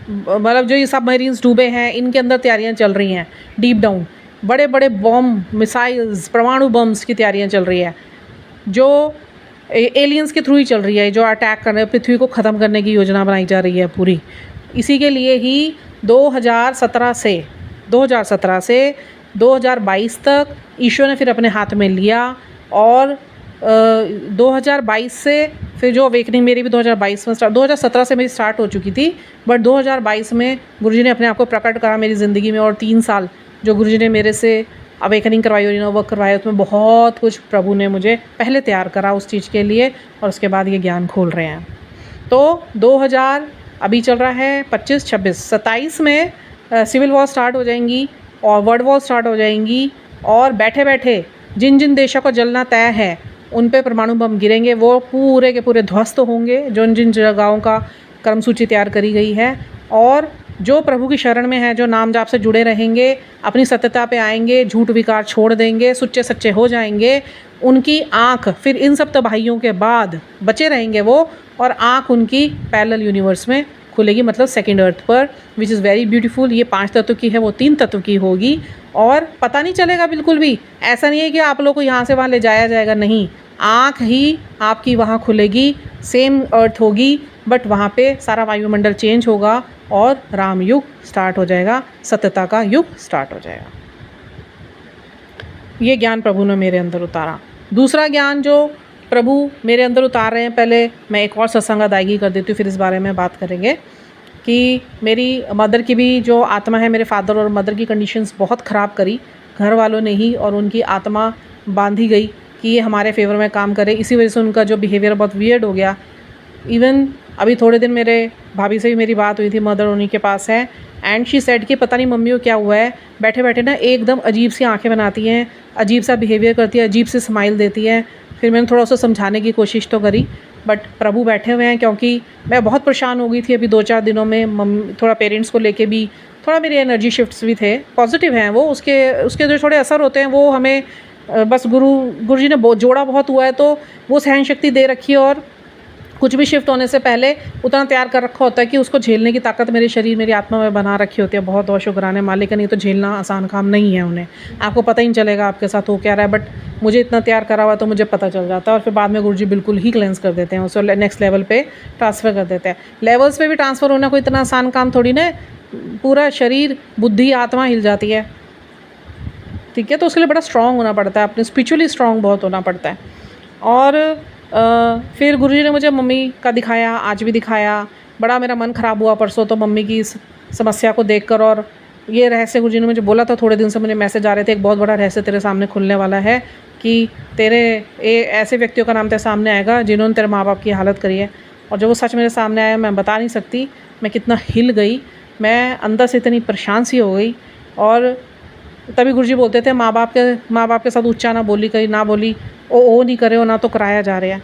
मतलब जो ये सब मरीन्स डूबे हैं, इनके अंदर तैयारियां चल रही हैं डीप डाउन। बड़े बड़े बॉम्ब, मिसाइल्स, परमाणु बम्स की तैयारियां चल रही है, जो एलियंस के थ्रू ही चल रही है, जो अटैक करने, पृथ्वी को ख़त्म करने की योजना बनाई जा रही है पूरी। इसी के लिए ही 2017 से 2022 तक ईश्वर ने फिर अपने हाथ में लिया। और 2022 से फिर जो अवेकनिंग मेरी भी 2022 में 2017 से मेरी स्टार्ट हो चुकी थी, बट 2022 में गुरुजी ने अपने आप को प्रकट करा मेरी ज़िंदगी में। और 3 साल जो गुरुजी ने मेरे से अवेकनिंग करवाई और इनर वर्क करवाया, उसमें बहुत कुछ प्रभु ने मुझे पहले तैयार करा उस चीज़ के लिए, और उसके बाद ये ज्ञान खोल रहे हैं। तो 2000 अभी चल रहा है 25, 26, 27 में सिविल वॉर स्टार्ट हो जाएंगी और वर्ल्ड वॉर स्टार्ट हो जाएंगी। और बैठे बैठे जिन जिन देशों को जलना तय है उन पे परमाणु बम गिरेंगे, वो पूरे के पूरे ध्वस्त होंगे, जिन जिन जगहों का कर्म सूची तैयार करी गई है। और जो प्रभु की शरण में है, जो नाम जाप से जुड़े रहेंगे, अपनी सत्यता पे आएंगे, झूठ विकार छोड़ देंगे, सच्चे सच्चे हो जाएंगे, उनकी आँख फिर इन सब तबाहियों के बाद बचे रहेंगे वो, और आँख उनकी पैरेलल यूनिवर्स में खुलेगी, मतलब सेकंड अर्थ पर, विच इज़ वेरी ब्यूटीफुल। ये 5 तत्व की है, वो 3 तत्व की होगी और पता नहीं चलेगा बिल्कुल भी। ऐसा नहीं है कि आप लोग को यहाँ से वहाँ ले जाया जाएगा, नहीं, आँख ही आपकी वहाँ खुलेगी, सेम अर्थ होगी, बट वहाँ पे सारा वायुमंडल चेंज होगा और राम युग स्टार्ट हो जाएगा, सत्यता का युग स्टार्ट हो जाएगा। ये ज्ञान प्रभु ने मेरे अंदर उतारा। दूसरा ज्ञान जो प्रभु मेरे अंदर उतार रहे हैं, पहले मैं एक और सत्संग अदायगी कर देती हूँ, फिर इस बारे में बात करेंगे। कि मेरी मदर की भी जो आत्मा है, मेरे फादर और मदर की कंडीशंस बहुत ख़राब करी घर वालों ने ही, और उनकी आत्मा बांधी गई कि ये हमारे फेवर में काम करे। इसी वजह से उनका जो बिहेवियर बहुत वियर्ड हो गया। इवन अभी थोड़े दिन मेरे भाभी से भी मेरी बात हुई थी, मदर उन्हीं के पास है, एंड शी सेड कि पता नहीं मम्मी को क्या हुआ है, बैठे बैठे ना एकदम अजीब सी आंखें बनाती हैं, अजीब सा बिहेवियर करती है, अजीब सी स्माइल देती है। फिर मैंने थोड़ा सा समझाने की कोशिश तो करी, बट प्रभु बैठे हुए हैं, क्योंकि मैं बहुत परेशान हो गई थी अभी 2-4 दिनों में। मम्मी थोड़ा पेरेंट्स को लेके भी थोड़ा मेरे एनर्जी शिफ्ट्स भी थे, पॉजिटिव हैं वो, उसके जो थोड़े असर होते हैं वो हमें बस गुरु जी ने जोड़ा बहुत हुआ है, तो वो सहन शक्ति दे रखी है, और कुछ भी शिफ्ट होने से पहले उतना तैयार कर रखा होता है कि उसको झेलने की ताकत मेरे शरीर, मेरी आत्मा में बना रखी होती है। बहुत बहुत शुक्राने मालिक का, नहीं तो झेलना आसान काम नहीं है उन्हें। आपको पता ही नहीं चलेगा आपके साथ हो क्या रहा है, बट मुझे इतना तैयार करा हुआ तो मुझे पता चल जाता है। और फिर बाद में गुरुजी बिल्कुल ही क्लेंस कर देते हैं, उसको नेक्स्ट लेवल पे ट्रांसफ़र कर देते हैं। लेवल्स पे भी ट्रांसफ़र होना कोई इतना आसान काम थोड़ी ना, पूरा शरीर, बुद्धि, आत्मा हिल जाती है, ठीक है। तो उसके लिए बड़ा स्ट्रॉन्ग होना पड़ता है, अपने स्पिरिचुअली स्ट्रॉन्ग बहुत होना पड़ता है। और फिर गुरुजी ने मुझे मम्मी का दिखाया, आज भी दिखाया। बड़ा मेरा मन ख़राब हुआ परसों तो मम्मी की इस समस्या को देखकर, और ये रहस्य गुरुजी ने मुझे बोला था, थोड़े दिन से मुझे मैसेज आ रहे थे, एक बहुत बड़ा रहस्य तेरे सामने खुलने वाला है कि तेरे ऐसे व्यक्तियों का नाम तेरे सामने आएगा जिन्होंने तेरे माँ बाप की हालत करी है। और जब वो सच मेरे सामने आया, मैं बता नहीं सकती मैं कितना हिल गई, मैं अंदर से इतनी परेशान सी हो गई। और तभी गुरुजी बोलते थे माँ बाप के साथ ऊँचा ना बोली, कहीं ना बोली, ओ नहीं करे हो ना तो कराया जा रहा है,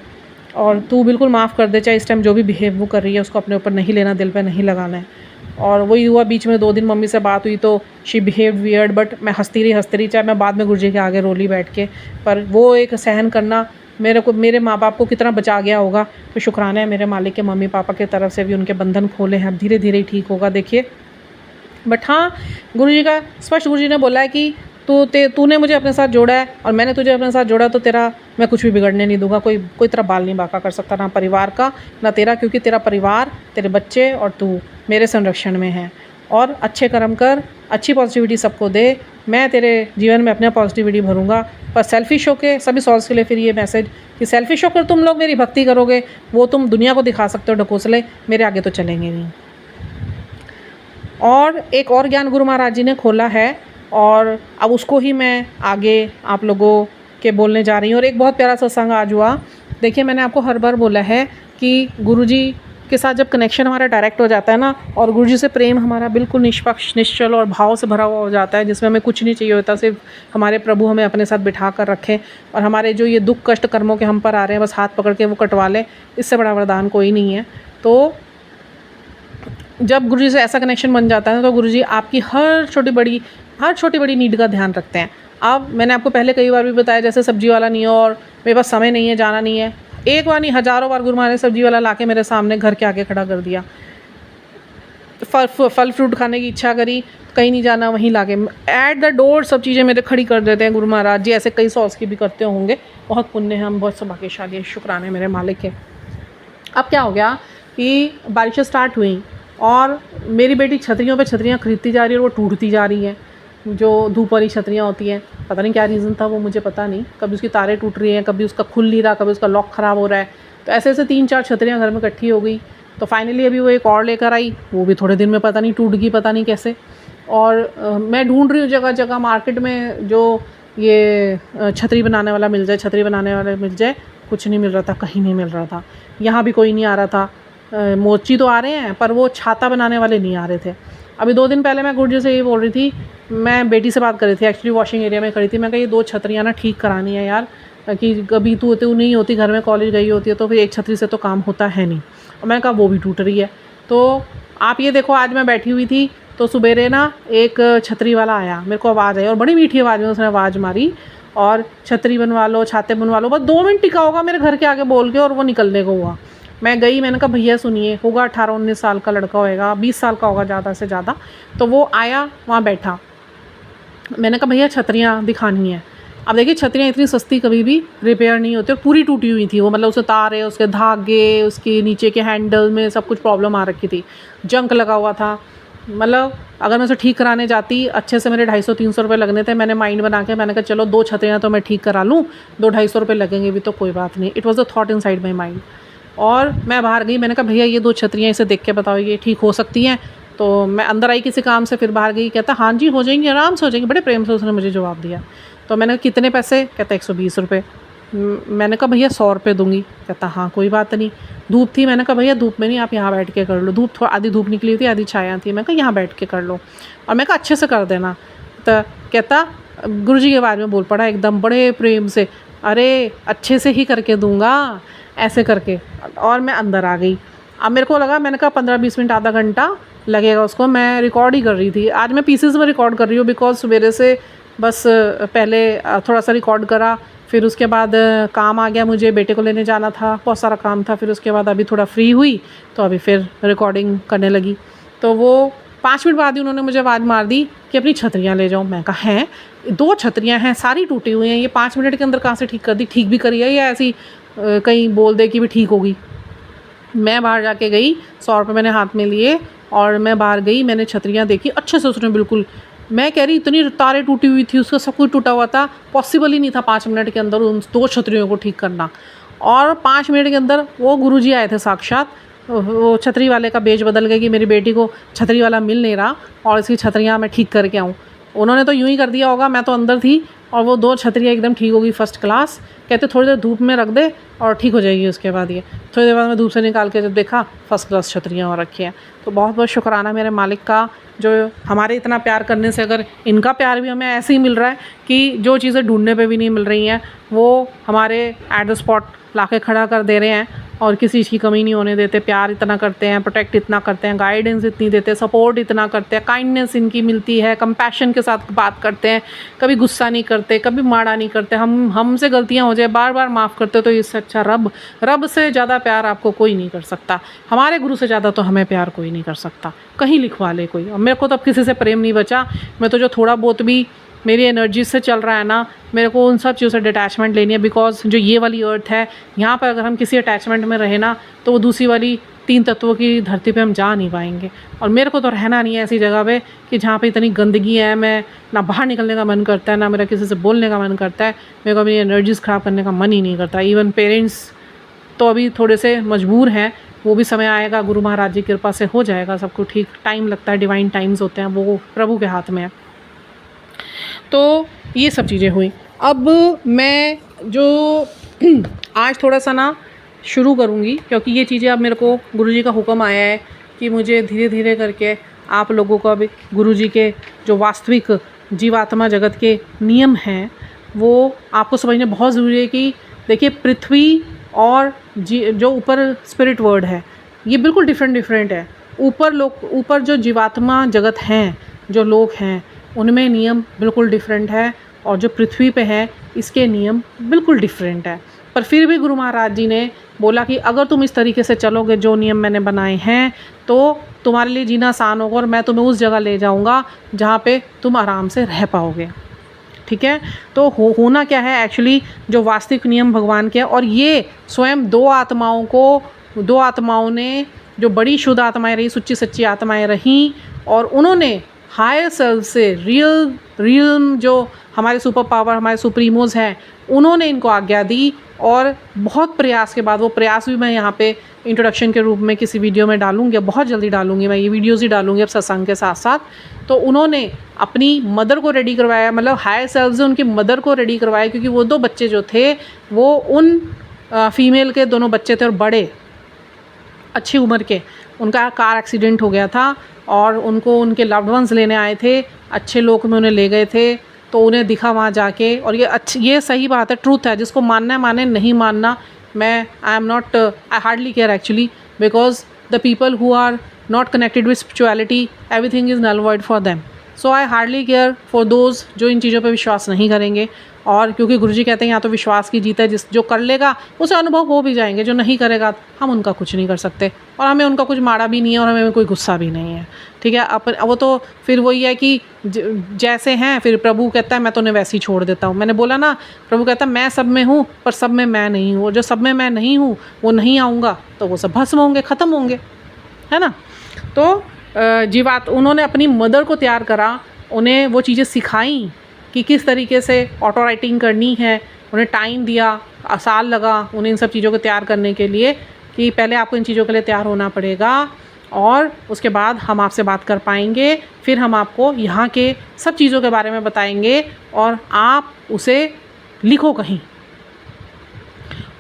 और तू बिल्कुल माफ़ कर दे, चाहे इस टाइम जो भी बिहेव वो कर रही है उसको अपने ऊपर नहीं लेना, दिल पे नहीं लगाना है। और वही हुआ, बीच में 2 दिन मम्मी से बात हुई तो शी बिहेव्ड वियर्ड, बट मैं हँसती रही, चाहे मैं बाद में गुरुजी के आगे रोली बैठ के, पर वो एक सहन करना मेरे माँ बाप को कितना बचा गया होगा। तो शुक्राना है मेरे मालिक के, मम्मी पापा की तरफ से भी उनके बंधन खोले हैं, अब धीरे धीरे ही ठीक होगा देखिए। बट हाँ, गुरुजी का स्पष्ट गुरुजी ने बोला है कि तूने मुझे अपने साथ जोड़ा है और मैंने तुझे अपने साथ जोड़ा, तो तेरा मैं कुछ भी बिगड़ने नहीं दूंगा, कोई तेरा बाल नहीं बांका कर सकता, ना परिवार का ना तेरा, क्योंकि तेरा परिवार, तेरे बच्चे और तू मेरे संरक्षण में है। और अच्छे कर्म कर, अच्छी पॉजिटिविटी सबको दे, मैं तेरे जीवन में अपने पॉजिटिविटी भरूंगा। पर सेल्फिश होकर सभी सॉल्स के लिए फिर ये मैसेज कि सेल्फिश होकर तुम लोग मेरी भक्ति करोगे, वो तुम दुनिया को दिखा सकते हो ढकोसले, मेरे आगे तो चलेंगे नहीं। और एक और ज्ञान गुरु महाराज जी ने खोला है, और अब उसको ही मैं आगे आप लोगों के बोलने जा रही हूँ। और एक बहुत प्यारा सत्संग आज हुआ। देखिए, मैंने आपको हर बार बोला है कि गुरुजी के साथ जब कनेक्शन हमारा डायरेक्ट हो जाता है ना, और गुरुजी से प्रेम हमारा बिल्कुल निष्पक्ष, निश्चल और भाव से भरा हुआ हो जाता है, जिसमें हमें कुछ नहीं चाहिए होता, सिर्फ हमारे प्रभु हमें अपने साथ बिठा कर रखें और हमारे जो ये दुख कष्ट कर्मों के हम पर आ रहे हैं बस हाथ पकड़ के वो कटवा लें, इससे बड़ा वरदान कोई नहीं है। तो जब गुरुजी से ऐसा कनेक्शन बन जाता है तो गुरुजी आपकी हर छोटी बड़ी नीड का ध्यान रखते हैं। अब मैंने आपको पहले कई बार भी बताया, जैसे सब्जी वाला नहीं हो और मेरे पास समय नहीं है, जाना नहीं है, एक बार नहीं हज़ारों बार गुरु महाराज ने सब्जी वाला लाके मेरे सामने घर के आगे खड़ा कर दिया। फल फ्रूट खाने की इच्छा करी, कहीं नहीं जाना, वहीं लाके एट द डोर सब चीज़ें मेरे खड़ी कर देते हैं गुरु महाराज जी। ऐसे कई सॉल्स की भी करते होंगे, बहुत पुण्य है, हम बहुत सौभाग्यशाली है, शुक्राने मेरे मालिक के। अब क्या हो गया कि बारिशें स्टार्ट हुई और मेरी बेटी छतरियों पे छतरियाँ खरीदती जा रही है और वो टूटती जा रही हैं, जो धूप वाली छतरियाँ होती हैं। पता नहीं क्या रीज़न था वो, मुझे पता नहीं, कभी उसकी तारें टूट रही हैं, कभी उसका खुल नहीं रहा, कभी उसका लॉक ख़राब हो रहा है। तो ऐसे 3-4 छतरियाँ घर में इकट्ठी हो गई। तो फाइनली अभी वो एक और लेकर आई, वो भी थोड़े दिन में पता नहीं टूट गई, पता नहीं कैसे। और मैं ढूंढ रही हूँ जगह जगह मार्केट में जो ये छतरी बनाने वाला मिल जाए, कुछ नहीं मिल रहा था, कहीं नहीं मिल रहा था, यहाँ भी कोई नहीं आ रहा था। मोची तो आ रहे हैं पर वो छाता बनाने वाले नहीं आ रहे थे। अभी 2 दिन पहले मैं गुरुजी से ये बोल रही थी, मैं बेटी से बात कर रही थी, एक्चुअली वॉशिंग एरिया में खड़ी थी। मैं कहा ये 2 छतरियाँ ना ठीक करानी है यार, कि कभी तू नहीं होती घर में, कॉलेज गई होती है, तो फिर एक छतरी से तो काम होता है नहीं। और मैंने कहा वो भी टूट रही है। तो आप ये देखो, आज मैं बैठी हुई थी तो सुबेरे ना एक छतरी वाला आया, मेरे को आवाज़ आई और बड़ी मीठी आवाज़ में उसने आवाज़ मारी और छतरी बनवा लो, छाते बनवा लो। बस 2 मिनट टिका होगा मेरे घर के आगे बोल के और वो निकलने को हुआ। मैं गई, मैंने कहा भैया सुनिए, होगा 18-19 साल का लड़का होएगा, 20 साल का होगा ज़्यादा से ज़्यादा। तो वो आया, वहाँ बैठा, मैंने कहा भैया छतरियाँ दिखानी है। अब देखिए छतरियाँ इतनी सस्ती कभी भी रिपेयर नहीं होती और पूरी टूटी हुई थी वो, मतलब उसके तारे, उसके धागे, उसके नीचे के हैंडल में सब कुछ प्रॉब्लम आ रखी थी, जंक लगा हुआ था। मतलब अगर मैं उसे ठीक कराने जाती अच्छे से, मेरे 250-300 रुपये लगने थे। मैंने माइंड बना के मैंने कहा चलो 2 छतरियाँ तो मैं ठीक करा लूँ, 200-250 रुपये लगेंगे भी तो कोई बात नहीं। It was a thought in side my mind. और मैं बाहर गई, मैंने कहा भैया ये 2 छतरियाँ इसे देख के बताओ ये ठीक हो सकती हैं। तो मैं अंदर आई किसी काम से, फिर बाहर गई, कहता हाँ जी हो जाएंगी, आराम से हो जाएंगी। बड़े प्रेम से उसने मुझे जवाब दिया। तो मैंने कहा कितने पैसे? कहता 120 रुपये। मैंने कहा भैया 100 रुपये दूंगी। कहता हाँ कोई बात नहीं। धूप थी, मैंने कहा भैया धूप में नहीं, आप यहाँ बैठ के कर लो। धूप आधी धूप निकली थी, आधी छाया थी। मैं कहा यहाँ बैठ के कर लो, और मैं कहा अच्छे से कर देना। तो कहता गुरुजी के बारे में बोल पड़ा एकदम बड़े प्रेम से, अरे अच्छे से ही करके दूंगा, ऐसे करके। और मैं अंदर आ गई। अब मेरे को लगा, मैंने कहा 15-20 मिनट आधा घंटा लगेगा उसको, मैं रिकॉर्ड ही कर रही थी। आज मैं पीसेस में रिकॉर्ड कर रही हूँ, बिकॉज सवेरे से बस पहले थोड़ा सा रिकॉर्ड करा, फिर उसके बाद काम आ गया, मुझे बेटे को लेने जाना था, बहुत सारा काम था। फिर उसके बाद अभी थोड़ा फ्री हुई तो अभी फिर रिकॉर्डिंग करने लगी। तो वो 5 मिनट बाद ही उन्होंने मुझे आवाज़ मार दी कि अपनी छतरियाँ ले जाओ। मैं कहा हैं 2 छतरियाँ हैं, सारी टूटी हुई हैं, ये 5 मिनट के अंदर कहाँ से ठीक कर दी? ठीक भी करी है या ऐसी कहीं बोल दे कि भी ठीक होगी? मैं बाहर जाके गई, 100 रुपये मैंने हाथ में लिए और मैं बाहर गई। मैंने छतरियाँ देखी अच्छे से, उसने बिल्कुल, मैं कह रही इतनी तारें टूटी हुई थी, उसका सब कुछ टूटा हुआ था, पॉसिबल ही नहीं था 5 मिनट के अंदर उन 2 छतरियों को ठीक करना। और 5 मिनट के अंदर वो गुरुजी आए थे साक्षात। वो छतरी वाले का बेच बदल गया कि मेरी बेटी को छतरी वाला मिल नहीं रहा और इसकी छतरियाँ मैं ठीक करके आऊँ। उन्होंने तो यूँ ही कर दिया होगा, मैं तो अंदर थी और वो 2 छतरियाँ एकदम ठीक होगी, फर्स्ट क्लास। कहते थोड़ी देर धूप में रख दे और ठीक हो जाएगी। उसके बाद ये थोड़ी देर बाद मैं धूप से निकाल के जब देखा, फर्स्ट क्लास छतरियाँ और रखी हैं। तो बहुत बहुत शुक्राना मेरे मालिक का, जो हमारे इतना प्यार करने से अगर इनका प्यार भी हमें ऐसे ही मिल रहा है कि जो चीज़ें ढूंढने पे भी नहीं मिल रही हैं वो हमारे एट द स्पॉट लाके खड़ा कर दे रहे हैं और किसी चीज़ की कमी नहीं होने देते, प्यार इतना करते हैं, प्रोटेक्ट इतना करते हैं, गाइडेंस इतनी देते हैं, सपोर्ट इतना करते हैं, काइंडनेस इनकी मिलती है, कंपैशन के साथ बात करते हैं, कभी गुस्सा नहीं करते, कभी माड़ा नहीं करते, हमसे गलतियां हो जाए बार बार माफ़ करते। तो इससे अच्छा रब से ज़्यादा प्यार आपको कोई नहीं कर सकता, हमारे गुरु से ज़्यादा तो हमें प्यार कोई नहीं कर सकता, कहीं लिखवा ले कोई। और मेरे को तो अब किसी से प्रेम नहीं बचा, मैं तो जो थोड़ा बहुत भी मेरी एनर्जी से चल रहा है ना, मेरे को उन सब चीज़ों से डिटैचमेंट लेनी है। बिकॉज जो ये वाली अर्थ है, यहाँ पर अगर हम किसी अटैचमेंट में रहे ना तो वो दूसरी वाली 3 तत्वों की धरती पे हम जा नहीं पाएंगे। और मेरे को तो रहना नहीं है ऐसी जगह पे कि जहाँ पे इतनी गंदगी है, मैं ना बाहर निकलने का मन करता है, ना मेरा किसी से बोलने का मन करता है, मेरे को अपनी एनर्जीज़ ख़राब करने का मन ही नहीं करता। इवन पेरेंट्स तो अभी थोड़े से मजबूर हैं, वो भी समय आएगा, गुरु महाराज जी की कृपा से हो जाएगा सब कुछ ठीक। टाइम लगता है, डिवाइन टाइम्स होते हैं, वो प्रभु के हाथ में है। तो ये सब चीज़ें हुई। अब मैं जो आज थोड़ा सा ना शुरू करूँगी, क्योंकि ये चीज़ें अब मेरे को गुरुजी का हुक्म आया है कि मुझे धीरे धीरे करके आप लोगों को अब गुरुजी के जो वास्तविक जीवात्मा जगत के नियम हैं वो आपको समझने बहुत ज़रूरी है। कि देखिए, पृथ्वी और जो ऊपर स्पिरिट वर्ल्ड है ये बिल्कुल डिफरेंट है। ऊपर जो जीवात्मा जगत हैं, जो लोग हैं, उनमें नियम बिल्कुल डिफरेंट है, और जो पृथ्वी पे है इसके नियम बिल्कुल डिफरेंट है। पर फिर भी गुरु महाराज जी ने बोला कि अगर तुम इस तरीके से चलोगे जो नियम मैंने बनाए हैं तो तुम्हारे लिए जीना आसान होगा, और मैं तुम्हें उस जगह ले जाऊंगा जहाँ पे तुम आराम से रह पाओगे। ठीक है, तो होना क्या है एक्चुअली, जो वास्तविक नियम भगवान के हैं, और ये स्वयं दो आत्माओं ने जो बड़ी शुद्ध आत्माएं रही, सच्ची आत्माएं रहीं, और उन्होंने हायर सेल्फ से रियल जो हमारे सुपर पावर, हमारे सुप्रीमोज हैं, उन्होंने इनको आज्ञा दी। और बहुत प्रयास के बाद, वो प्रयास भी मैं यहाँ पे इंट्रोडक्शन के रूप में किसी वीडियो में डालूंगी, बहुत जल्दी डालूंगी, मैं ये वीडियोज़ ही डालूंगी अब सत्संग के साथ साथ। तो उन्होंने अपनी मदर को रेडी करवाया, मतलब हायर सेल्फ से उनकी मदर को रेडी करवाया, क्योंकि वो 2 बच्चे जो थे वो उन फीमेल के दोनों बच्चे थे, और बड़े अच्छी उम्र के, उनका कार एक्सीडेंट हो गया था और उनको उनके लव्ड वंस लेने आए थे, अच्छे लोग में उन्हें ले गए थे। तो उन्हें दिखा वहाँ जाके, और ये सही बात है, ट्रूथ है, जिसको मानना है माने, नहीं मानना मैं I hardly care actually, because the people who are not connected with spirituality, everything is null void for them. So I hardly care for those जो इन चीज़ों पे विश्वास नहीं करेंगे। और क्योंकि गुरुजी कहते हैं यहाँ तो विश्वास की जीत है, जो कर लेगा उसे अनुभव हो भी जाएंगे, जो नहीं करेगा हम उनका कुछ नहीं कर सकते, और हमें उनका कुछ माड़ा भी नहीं है, और हमें कोई गुस्सा भी नहीं है। ठीक है, वो तो फिर वही है कि जैसे हैं, फिर प्रभु कहता है मैं तो उन्हें वैसे ही छोड़ देता हूँ। मैंने बोला ना, प्रभु कहता है मैं सब में हूँ पर सब में मैं नहीं हूँ, और जो सब में मैं नहीं हूँ वो नहीं आऊँगा तो वो सब भस्म होंगे, ख़त्म होंगे, है ना। तो उन्होंने अपनी मदर को तैयार करा, उन्हें वो चीज़ें सिखाई कि किस तरीके से ऑटो राइटिंग करनी है, उन्हें टाइम दिया, साल लगा उन्हें इन सब चीज़ों को तैयार करने के लिए, कि पहले आपको इन चीज़ों के लिए तैयार होना पड़ेगा और उसके बाद हम आपसे बात कर पाएंगे, फिर हम आपको यहाँ के सब चीज़ों के बारे में बताएंगे और आप उसे लिखो कहीं।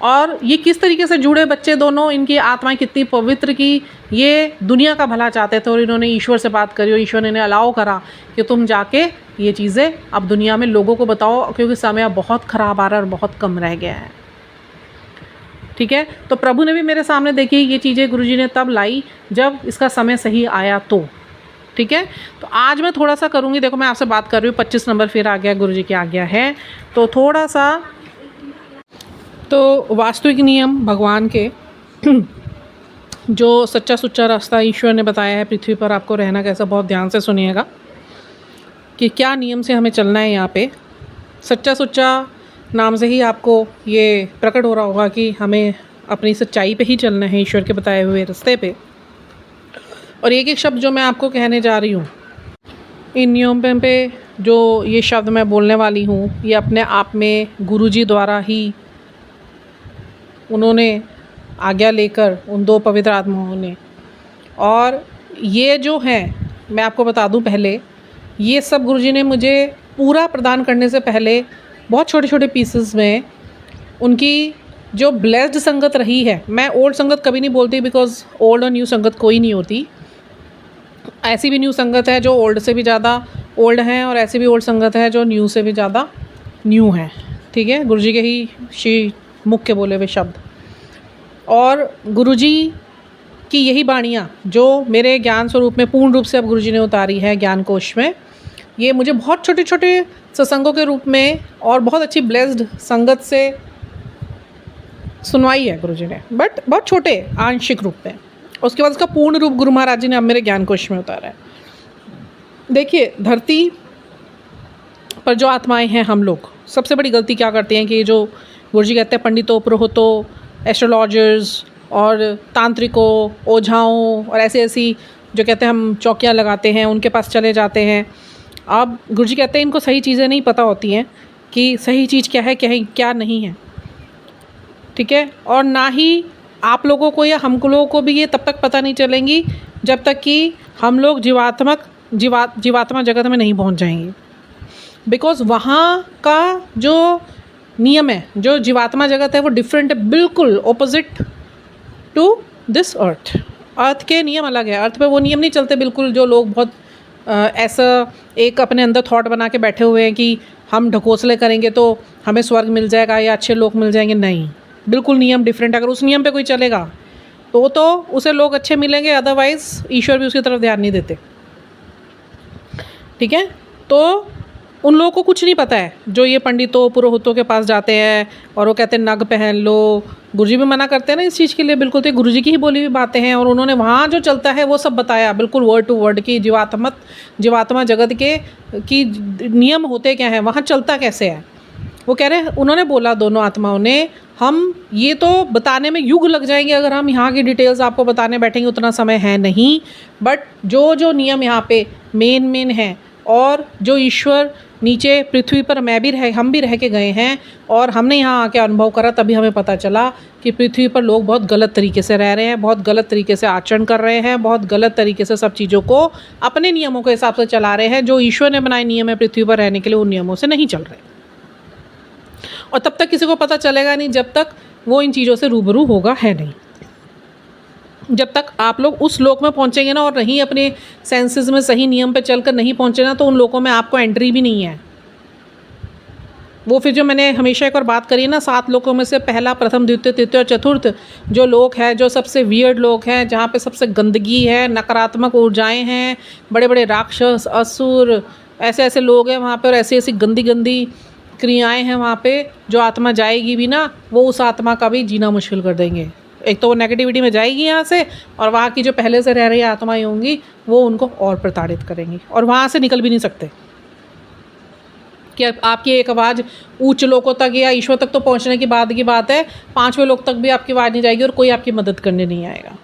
और ये किस तरीके से जुड़े बच्चे दोनों, इनकी आत्माएं कितनी पवित्र की ये दुनिया का भला चाहते थे, और इन्होंने ईश्वर से बात करी और ईश्वर ने इन्हें अलाउ करा कि तुम जाके ये चीज़ें अब दुनिया में लोगों को बताओ, क्योंकि समय अब बहुत ख़राब आ रहा है और बहुत कम रह गया है। ठीक है, तो प्रभु ने भी मेरे सामने देखी ये चीज़ें गुरुजी ने तब लाई जब इसका समय सही आया तो। ठीक है, तो आज मैं थोड़ा सा करूँगी, देखो मैं आपसे बात कर रही हूँ, 25 नंबर फिर आ गया, गुरुजी की आज्ञा है, तो थोड़ा सा तो वास्तविक नियम भगवान के जो सच्चा सुच्चा रास्ता ईश्वर ने बताया है पृथ्वी पर आपको रहना कैसा, बहुत ध्यान से सुनिएगा कि क्या नियम से हमें चलना है। यहाँ पे सच्चा सुच्चा नाम से ही आपको ये प्रकट हो रहा होगा कि हमें अपनी सच्चाई पे ही चलना है, ईश्वर के बताए हुए रास्ते पे। और एक एक शब्द जो मैं आपको कहने जा रही हूँ, इन नियम पे जो ये शब्द मैं बोलने वाली हूँ, ये अपने आप में गुरुजी द्वारा ही उन्होंने आज्ञा लेकर, उन 2 पवित्र आत्माओं ने, और ये जो है मैं आपको बता दूं पहले, ये सब गुरुजी ने मुझे पूरा प्रदान करने से पहले बहुत छोटे छोटे पीसेस में उनकी जो ब्लेस्ड संगत रही है, मैं ओल्ड संगत कभी नहीं बोलती, बिकॉज ओल्ड और न्यू संगत कोई नहीं होती, ऐसी भी न्यू संगत है जो ओल्ड से भी ज़्यादा ओल्ड हैं, और ऐसी भी ओल्ड संगत है जो न्यू से भी ज़्यादा न्यू है। ठीक है, गुरु जी के ही श्री मुख के बोले हुए शब्द, और गुरु जी की यही बाणियाँ जो मेरे ज्ञान स्वरूप में पूर्ण रूप से अब गुरु जी ने उतारी है ज्ञान कोश में, ये मुझे बहुत छोटे छोटे सत्संगों के रूप में और बहुत अच्छी ब्लेस्ड संगत से सुनवाई है गुरु जी ने, बट बहुत छोटे आंशिक रूप में। उसके बाद उसका पूर्ण रूप गुरु महाराज जी ने अब मेरे ज्ञान कोश में उतारा है। देखिए, धरती पर जो आत्माएं हैं, हम लोग सबसे बड़ी गलती क्या करते हैं कि जो गुरु जी कहते हैं पंडितों, पुरोहितों, एस्ट्रोलॉजर्स और तांत्रिकों, ओझाओं और ऐसी ऐसी जो कहते हैं हम चौकियाँ लगाते हैं, उनके पास चले जाते हैं। अब गुरु जी कहते हैं इनको सही चीज़ें नहीं पता होती हैं कि सही चीज़ क्या है, क्या नहीं है। ठीक है, और ना ही आप लोगों को या हम लोगों को भी ये तब तक पता नहीं चलेंगी जब तक कि हम लोग जीवात्मा जगत में नहीं पहुंच जाएंगे। बिकॉज़ वहाँ का जो नियम है, जो जीवात्मा जगत है, वो डिफरेंट है, बिल्कुल ऑपोजिट टू दिस अर्थ के नियम अलग है। अर्थ पे वो नियम नहीं चलते बिल्कुल, जो लोग बहुत ऐसा एक अपने अंदर थॉट बना के बैठे हुए हैं कि हम ढकोसले करेंगे तो हमें स्वर्ग मिल जाएगा या अच्छे लोग मिल जाएंगे। नहीं, बिल्कुल नियम डिफरेंट। अगर उस नियम पे कोई चलेगा तो उसे लोग अच्छे मिलेंगे, अदरवाइज़ ईश्वर भी उसकी तरफ ध्यान नहीं देते। ठीक है, तो उन लोगों को कुछ नहीं पता है जो ये पंडितों पुरोहितों के पास जाते हैं और वो कहते हैं नग पहन लो। गुरुजी भी मना करते हैं ना इस चीज़ के लिए, बिल्कुल। तो गुरुजी की ही बोली हुई बातें हैं, और उन्होंने वहाँ जो चलता है वो सब बताया बिल्कुल वर्ड टू वर्ड कि जीवात्मा जगत के की नियम होते क्या हैं, वहाँ चलता कैसे है। वो कह रहे हैं, उन्होंने बोला दोनों आत्माओं ने, हम ये तो बताने में युग लग जाएंगे अगर हम यहाँ की डिटेल्स आपको बताने बैठेंगे, उतना समय है नहीं। बट जो नियम यहाँ पे मेन है, और जो ईश्वर नीचे पृथ्वी पर हम भी रह के गए हैं और हमने यहाँ आके अनुभव करा, तभी हमें पता चला कि पृथ्वी पर लोग बहुत गलत तरीके से रह रहे हैं, बहुत गलत तरीके से आचरण कर रहे हैं, बहुत गलत तरीके से सब चीज़ों को अपने नियमों के हिसाब से चला रहे हैं। जो ईश्वर ने बनाए नियम है पृथ्वी पर रहने के लिए, उन नियमों से नहीं चल रहे। और तब तक किसी को पता चलेगा नहीं जब तक वो इन चीज़ों से रूबरू होगा है नहीं। जब तक आप लोग उस लोक में पहुंचेंगे ना और नहीं अपने सेंसेस में सही नियम पे चलकर नहीं पहुंचे ना, तो उन लोकों में आपको एंट्री भी नहीं है। वो फिर जो मैंने हमेशा एक और बात करी ना, 7 लोकों में से पहला, प्रथम, द्वितीय, तृतीय और चतुर्थ जो लोक है, जो सबसे वियर्ड लोक हैं, जहाँ पे सबसे गंदगी है, नकारात्मक ऊर्जाएं हैं, बड़े बड़े राक्षस, असुर, ऐसे ऐसे लोग हैं वहाँ पे, और ऐसी ऐसी गंदी गंदी क्रियाएं हैं वहाँ पे, जो आत्मा जाएगी भी ना, वो उस आत्मा का भी जीना मुश्किल कर देंगे। एक तो वो नेगेटिविटी में जाएगी यहाँ से, और वहाँ की जो पहले से रह रही आत्माएं होंगी वो उनको और प्रताड़ित करेंगी, और वहाँ से निकल भी नहीं सकते। कि आपकी एक आवाज़ उच्च लोकों तक या ईश्वर तक तो पहुँचने की बाद की बात है, 5वें लोक तक भी आपकी आवाज़ नहीं जाएगी और कोई आपकी मदद करने नहीं आएगा।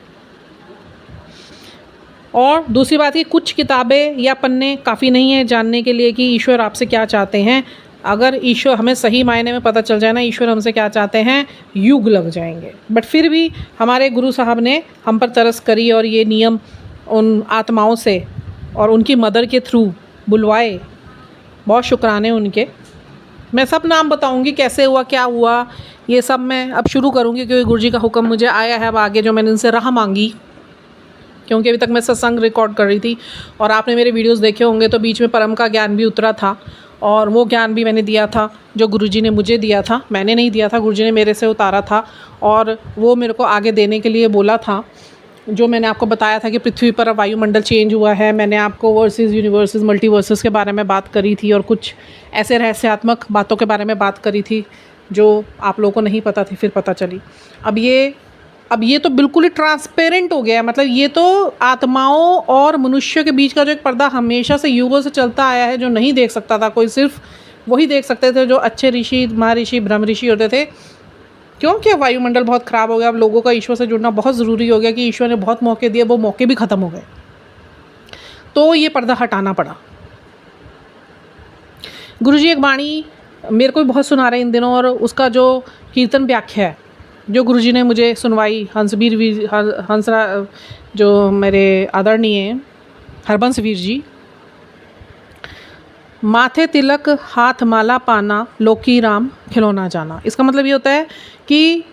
और दूसरी बात, कि कुछ किताबें या पन्ने काफ़ी नहीं है जानने के लिए कि ईश्वर आपसे क्या चाहते हैं। अगर ईश्वर हमें सही मायने में पता चल जाए ना ईश्वर हमसे क्या चाहते हैं, युग लग जाएंगे। बट फिर भी हमारे गुरु साहब ने हम पर तरस करी और ये नियम उन आत्माओं से और उनकी मदर के थ्रू बुलवाए। बहुत शुक्राने उनके। मैं सब नाम बताऊंगी, कैसे हुआ, क्या हुआ, ये सब मैं अब शुरू करूंगी, क्योंकि गुरु जी का हुक्म मुझे आया है। अब आगे जो मैंने इनसे राह मांगी, क्योंकि अभी तक मैं सत्संग रिकॉर्ड कर रही थी और आपने मेरे वीडियोस देखे होंगे, तो बीच में परम का ज्ञान भी उतरा था, और वो ज्ञान भी मैंने दिया था जो गुरुजी ने मुझे दिया था। मैंने नहीं दिया था, गुरुजी ने मेरे से उतारा था, और वो मेरे को आगे देने के लिए बोला था। जो मैंने आपको बताया था कि पृथ्वी पर वायुमंडल चेंज हुआ है, मैंने आपको वर्सेस यूनिवर्सेस, मल्टीवर्सेस के बारे में बात करी थी, और कुछ ऐसे रहस्यात्मक बातों के बारे में बात करी थी जो आप लोगों को नहीं पता थी, फिर पता चली। अब ये तो बिल्कुल ही ट्रांसपेरेंट हो गया है। मतलब ये तो आत्माओं और मनुष्यों के बीच का जो एक पर्दा हमेशा से युगों से चलता आया है, जो नहीं देख सकता था कोई, सिर्फ वही देख सकते थे जो अच्छे ऋषि, महर्षि, ब्रह्म ऋषि होते थे। क्योंकि वायुमंडल बहुत ख़राब हो गया, अब लोगों का ईश्वर से जुड़ना बहुत ज़रूरी हो गया, कि ईश्वर ने बहुत मौके दिए, वो मौके भी ख़त्म हो गए, तो ये पर्दा हटाना पड़ा। गुरुजी एक वाणी मेरे को भी बहुत सुना रहे इन दिनों, और उसका जो कीर्तन व्याख्या है जो गुरुजी ने मुझे सुनवाई, हंसरा जो मेरे आदरणीय हरबंस वीर जी, माथे तिलक हाथ माला पाना, लोकी राम खिलौना जाना। इसका मतलब ये होता है कि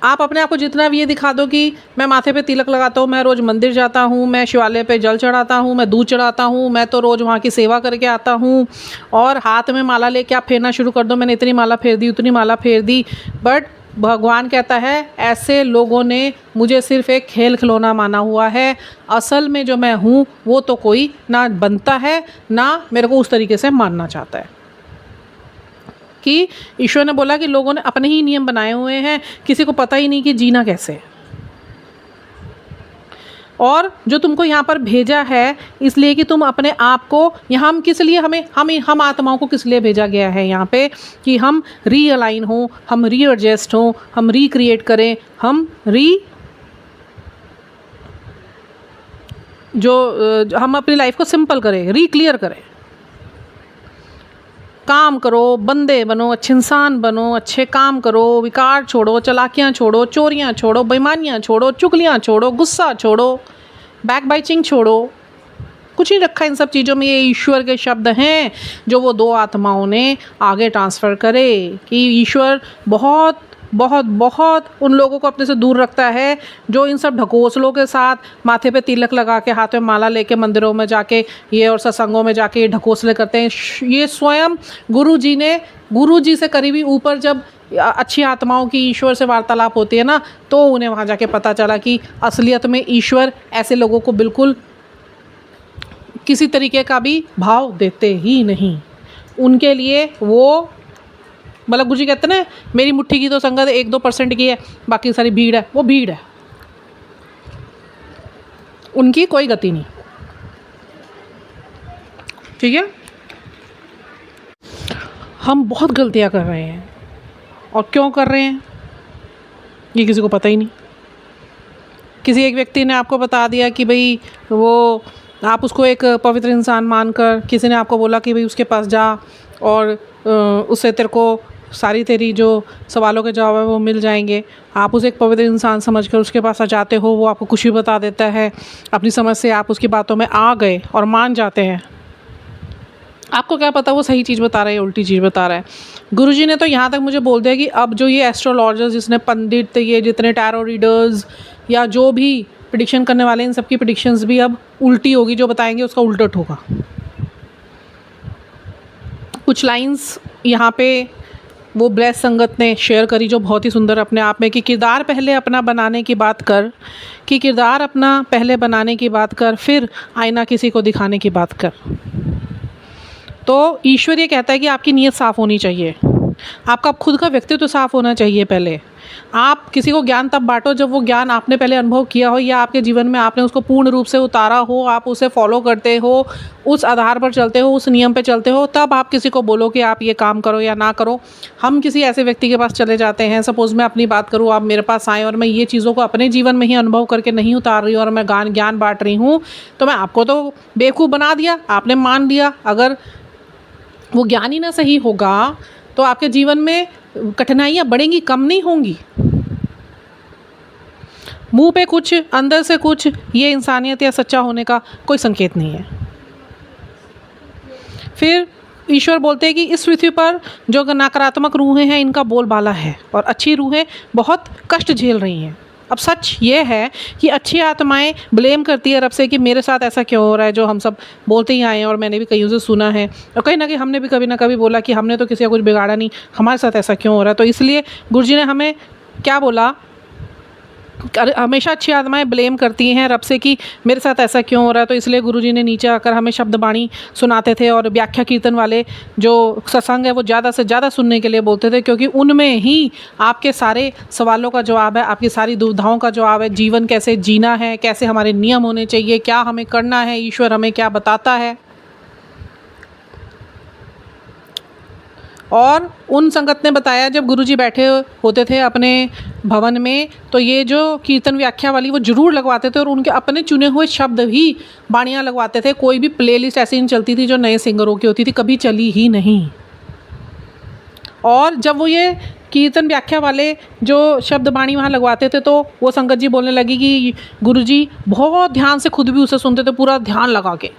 आप अपने आप को जितना भी ये दिखा दो कि मैं माथे पे तिलक लगाता हूँ, मैं रोज़ मंदिर जाता हूँ, मैं शिवालय पे जल चढ़ाता हूँ, मैं दूध चढ़ाता हूँ, मैं तो रोज़ वहाँ की सेवा करके आता हूँ, और हाथ में माला लेके आप फेरना शुरू कर दो, मैंने इतनी माला फेर दी, उतनी माला फेर दी, बट भगवान कहता है ऐसे लोगों ने मुझे सिर्फ एक खेल खिलौना माना हुआ है। असल में जो मैं हूँ वो तो कोई ना बनता है, ना मेरे को उस तरीके से मानना चाहता है। कि ईश्वर ने बोला कि लोगों ने अपने ही नियम बनाए हुए हैं, किसी को पता ही नहीं कि जीना कैसे है। और जो तुमको यहाँ पर भेजा है इसलिए कि तुम अपने आप को यहाँ, हम किस लिए, हम आत्माओं को किस लिए भेजा गया है यहाँ पे, कि हम रीअलाइन हों, हम रीएडजस्ट हों, हम रिक्रिएट करें, हम हम अपनी लाइफ को सिंपल करें, रिक्लियर करें। काम करो, बंदे बनो, अच्छे इंसान बनो, अच्छे काम करो, विकार छोड़ो, चालाकियाँ छोड़ो, चोरियाँ छोड़ो, बेईमानियाँ छोड़ो, चुगलियाँ छोड़ो, गुस्सा छोड़ो, बैक बाइटिंग छोड़ो। कुछ नहीं रखा इन सब चीज़ों में। ये ईश्वर के शब्द हैं जो वो दो आत्माओं ने आगे ट्रांसफ़र करे, कि ईश्वर बहुत बहुत बहुत उन लोगों को अपने से दूर रखता है जो इन सब ढकोसलों के साथ माथे पे तिलक लगा के, हाथ में माला लेके मंदिरों में जाके ये और सत्संगों में जाके ये ढकोसले करते हैं। ये स्वयं गुरु जी से करीबी ऊपर जब अच्छी आत्माओं की ईश्वर से वार्तालाप होती है ना, तो उन्हें वहाँ जाके पता चला कि असलियत में ईश्वर ऐसे लोगों को बिल्कुल किसी तरीके का भी भाव देते ही नहीं। उनके लिए वो, मतलब गुरु जी कहते हैं ना, मेरी मुट्ठी की तो संगत 1-2% की है, बाकी सारी भीड़ है, वो भीड़ है, उनकी कोई गति नहीं। ठीक है, हम बहुत गलतियां कर रहे हैं, और क्यों कर रहे हैं ये किसी को पता ही नहीं। किसी एक व्यक्ति ने आपको बता दिया कि भाई वो, आप उसको एक पवित्र इंसान मानकर, किसी ने आपको बोला कि भाई उसके पास जा और उससे तेरे को सारी तेरी जो सवालों के जवाब है वो मिल जाएंगे। आप उसे एक पवित्र इंसान समझकर उसके पास आ जाते हो, वो आपको कुछ भी बता देता है, अपनी समझ से आप उसकी बातों में आ गए और मान जाते हैं। आपको क्या पता वो सही चीज़ बता रहा है या उल्टी चीज़ बता रहा है। गुरुजी ने तो यहाँ तक मुझे बोल दिया कि अब जो ये एस्ट्रोलॉजर्स, जिसने पंडित, ये जितने टैरो रीडर्स या जो भी प्रेडिक्शन करने वाले, इन सब की प्रेडिक्शंस भी अब उल्टी होगी, जो बताएंगे उसका उल्टट होगा। कुछ लाइंस यहाँ पे वो ब्लेस संगत ने शेयर करी जो बहुत ही सुंदर अपने आप में, कि किरदार पहले अपना बनाने की बात कर, कि किरदार अपना पहले बनाने की बात कर, फिर आईना किसी को दिखाने की बात कर। तो ईश्वर ये कहता है कि आपकी नीयत साफ़ होनी चाहिए, आपका खुद का व्यक्तित्व साफ़ होना चाहिए। पहले आप किसी को ज्ञान तब बांटो जब वो ज्ञान आपने पहले अनुभव किया हो, या आपके जीवन में आपने उसको पूर्ण रूप से उतारा हो, आप उसे फॉलो करते हो, उस आधार पर चलते हो, उस नियम पे चलते हो, तब आप किसी को बोलो कि आप ये काम करो या ना करो। हम किसी ऐसे व्यक्ति के पास चले जाते हैं, सपोज़ मैं अपनी बात करूँ, आप मेरे पास आएँ और मैं ये चीज़ों को अपने जीवन में ही अनुभव करके नहीं उतार रही हूँ और मैं ज्ञान बांट रही हूँ, तो मैं आपको तो बेवकूफ़ बना दिया, आपने मान लिया। अगर वो ज्ञान ही ना सही होगा तो आपके जीवन में कठिनाइयाँ बढ़ेंगी, कम नहीं होंगी। मुंह पे कुछ, अंदर से कुछ, ये इंसानियत या सच्चा होने का कोई संकेत नहीं है। फिर ईश्वर बोलते हैं कि इस पृथ्वी पर जो नकारात्मक रूहें हैं इनका बोलबाला है, और अच्छी रूहें बहुत कष्ट झेल रही हैं। अब सच ये है कि अच्छी आत्माएं ब्लेम करती है रब से कि मेरे साथ ऐसा क्यों हो रहा है, जो हम सब बोलते ही आए हैं और मैंने भी कहीं से सुना है, और कहीं ना कहीं हमने भी कभी ना कभी बोला कि हमने तो किसी का कुछ बिगाड़ा नहीं, हमारे साथ ऐसा क्यों हो रहा है। तो इसलिए गुरुजी ने हमें क्या बोला, हमेशा अच्छी आत्माएं ब्लेम करती हैं रब से कि मेरे साथ ऐसा क्यों हो रहा है। तो इसलिए गुरुजी ने नीचे आकर हमें शब्द बाणी सुनाते थे, और व्याख्या कीर्तन वाले जो सत्संग है वो ज़्यादा से ज़्यादा सुनने के लिए बोलते थे, क्योंकि उनमें ही आपके सारे सवालों का जवाब है, आपकी सारी दुविधाओं का जवाब है। जीवन कैसे जीना है, कैसे हमारे नियम होने चाहिए, क्या हमें करना है, ईश्वर हमें क्या बताता है। और उन संगत ने बताया, जब गुरुजी बैठे होते थे अपने भवन में, तो ये जो कीर्तन व्याख्या वाली वो ज़रूर लगवाते थे, और उनके अपने चुने हुए शब्द ही बाणियाँ लगवाते थे। कोई भी प्लेलिस्ट ऐसी नहीं चलती थी जो नए सिंगरों की होती थी, कभी चली ही नहीं। और जब वो ये कीर्तन व्याख्या वाले जो शब्द बाणी वहाँ लगवाते थे, तो वो संगत जी बोलने लगी कि गुरुजी बहुत ध्यान से खुद भी उसे सुनते थे, पूरा ध्यान लगा के,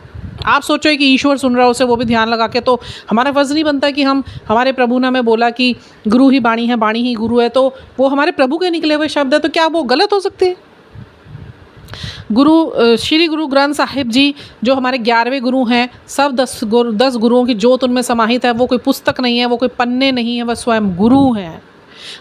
आप सोचो कि ईश्वर सुन रहा है उसे, वो भी ध्यान लगा के, तो हमारा फर्ज नहीं बनता कि हम, हमारे प्रभु ने हमें बोला कि गुरु ही वाणी है, वाणी ही गुरु है, तो वो हमारे प्रभु के निकले हुए शब्द है, तो क्या वो गलत हो सकते हैं? श्री गुरु ग्रंथ साहिब जी जो हमारे 11वें गुरु हैं, सब 10 गुरुओं की जोत उनमें समाहित है। वो कोई पुस्तक नहीं है, वो कोई पन्ने नहीं है, वह स्वयं गुरु हैं।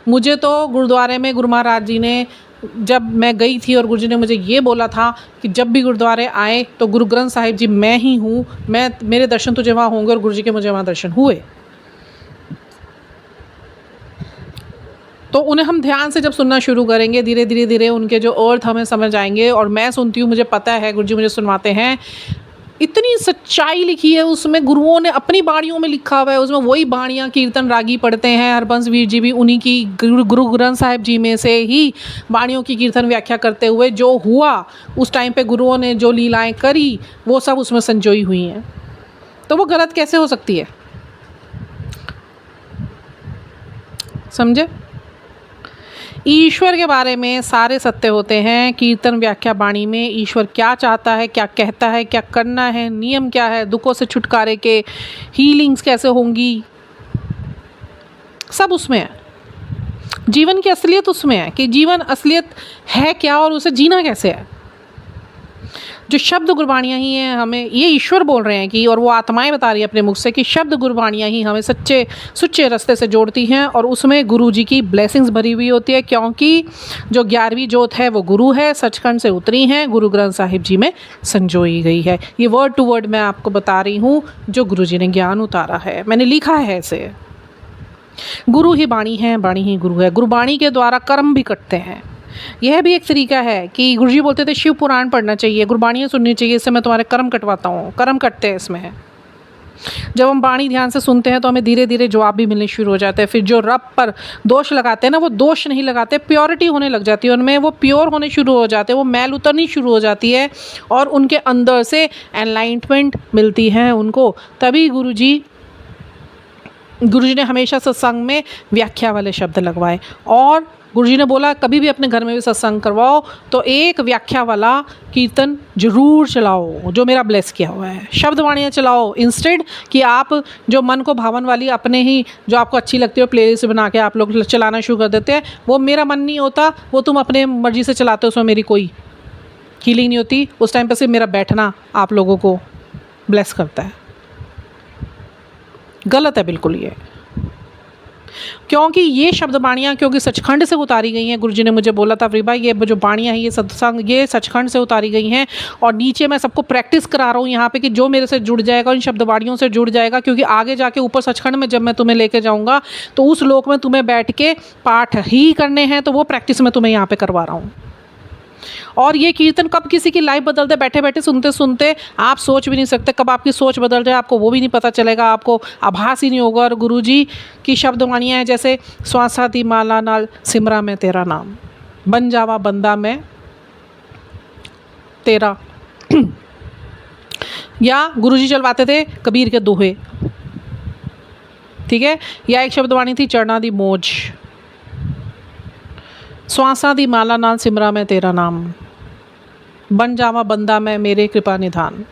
मुझे तो गुरुद्वारे में गुरु महाराज जी ने, जब मैं गई थी और गुरु जी ने मुझे ये बोला था कि जब भी गुरुद्वारे आए तो गुरु ग्रंथ साहिब जी मैं ही हूँ, मेरे दर्शन तुझे वहाँ होंगे, और गुरु जी के मुझे वहाँ दर्शन हुए। तो उन्हें हम ध्यान से जब सुनना शुरू करेंगे, धीरे धीरे धीरे उनके जो अर्थ हमें समझ आएंगे। और मैं सुनती हूँ, मुझे पता है, गुरु जी मुझे सुनवाते हैं, इतनी सच्चाई लिखी है उसमें, गुरुओं ने अपनी बाणियों में लिखा हुआ है, उसमें वही बाणियाँ कीर्तन रागी पढ़ते हैं। हरबंस वीर जी भी उन्हीं की गुरु ग्रंथ साहिब जी में से ही बाणियों की कीर्तन व्याख्या करते हुए, जो हुआ उस टाइम पे गुरुओं ने जो लीलाएं करी वो सब उसमें संजोई हुई हैं। तो वो गलत कैसे हो सकती है? समझे? ईश्वर के बारे में सारे सत्य होते हैं। कीर्तन व्याख्या बाणी में ईश्वर क्या चाहता है, क्या कहता है, क्या करना है, नियम क्या है, दुखों से छुटकारे के हीलिंग्स कैसे होंगी, सब उसमें है। जीवन की असलियत उसमें है कि जीवन असलियत है क्या और उसे जीना कैसे है। जो शब्द गुरबाणियाँ ही हैं, हमें ये ईश्वर बोल रहे हैं कि, और वो आत्माएं बता रही है अपने मुख से कि शब्द गुरबाणियाँ ही हमें सुच्चे रास्ते से जोड़ती हैं, और उसमें गुरु जी की ब्लेसिंग्स भरी हुई होती है, क्योंकि जो 11वीं जोत है वो गुरु है, सचखंड से उतरी हैं, गुरु ग्रंथ साहिब जी में संजोई गई है। ये वर्ड टू वर्ड मैं आपको बता रही हूँ जो गुरु जी ने ज्ञान उतारा है, मैंने लिखा है इसे। गुरु ही वाणी है, वाणी ही गुरु है। गुरुबाणी के द्वारा कर्म भी कटते हैं। यह भी एक तरीका है कि गुरुजी बोलते थे शिव पुराण पढ़ना चाहिए, गुरबाणियाँ सुननी चाहिए, इससे मैं तुम्हारे कर्म कटवाता हूँ। कर्म कटते हैं इसमें। जब हम बाणी ध्यान से सुनते हैं तो हमें धीरे धीरे जवाब भी मिलने शुरू हो जाते हैं। फिर जो रब पर दोष लगाते हैं ना, वो दोष नहीं लगाते, प्योरिटी होने लग जाती है उनमें, वो प्योर होने शुरू हो जाते हैं, वो मैल उतरनी शुरू हो जाती है, और उनके अंदर से एनलाइटमेंट मिलती है उनको। तभी गुरुजी ने हमेशा सत्संग में व्याख्या वाले शब्द लगवाए, और गुरुजी ने बोला कभी भी अपने घर में भी सत्संग करवाओ तो एक व्याख्या वाला कीर्तन जरूर चलाओ, जो मेरा ब्लेस किया हुआ है। शब्द वाणियाँ चलाओ, इंस्टेड कि आप जो मन को भावन वाली अपने ही जो आपको अच्छी लगती है प्लेलिस्ट बना के आप लोग चलाना शुरू कर देते हैं। वो मेरा मन नहीं होता, वो तुम अपने मर्जी से चलाते हो, उसमें मेरी कोई हीलिंग नहीं होती। उस टाइम पर सिर्फ मेरा बैठना आप लोगों को ब्लेस करता है। गलत है बिल्कुल ये, क्योंकि ये शब्द बाणियाँ क्योंकि सचखंड से उतारी गई हैं। गुरुजी ने मुझे बोला था भाई ये जो बाणियाँ हैं ये सत्संग ये सचखंड से उतारी गई हैं, और नीचे मैं सबको प्रैक्टिस करा रहा हूँ यहाँ पे कि जो मेरे से जुड़ जाएगा इन शब्द बाणियों से जुड़ जाएगा, क्योंकि आगे जाके ऊपर सचखंड में जब मैं तुम्हें लेके जाऊँगा तो उस लोक में तुम्हें बैठ के पाठ ही करने हैं, तो वो प्रैक्टिस मैं तुम्हें यहाँ पर करवा रहा हूँ। और ये कीर्तन कब किसी की लाइफ बदल दे, बैठे बैठे सुनते सुनते आप सोच भी नहीं सकते कब आपकी सोच बदल जाए, आपको वो भी नहीं पता चलेगा, आपको आभास ही नहीं होगा। और गुरुजी की शब्दवाणियाँ हैं जैसे श्वासा दी माला नाल सिमरा में तेरा नाम, बन जावा बंदा में तेरा या गुरुजी चलवाते थे कबीर के दोहे, ठीक है। या एक शब्दवाणी थी चरना दी मोज, श्वासा दी माला नाल सिमरा में तेरा नाम, बन जावा बंदा मैं मेरे कृपा निधान।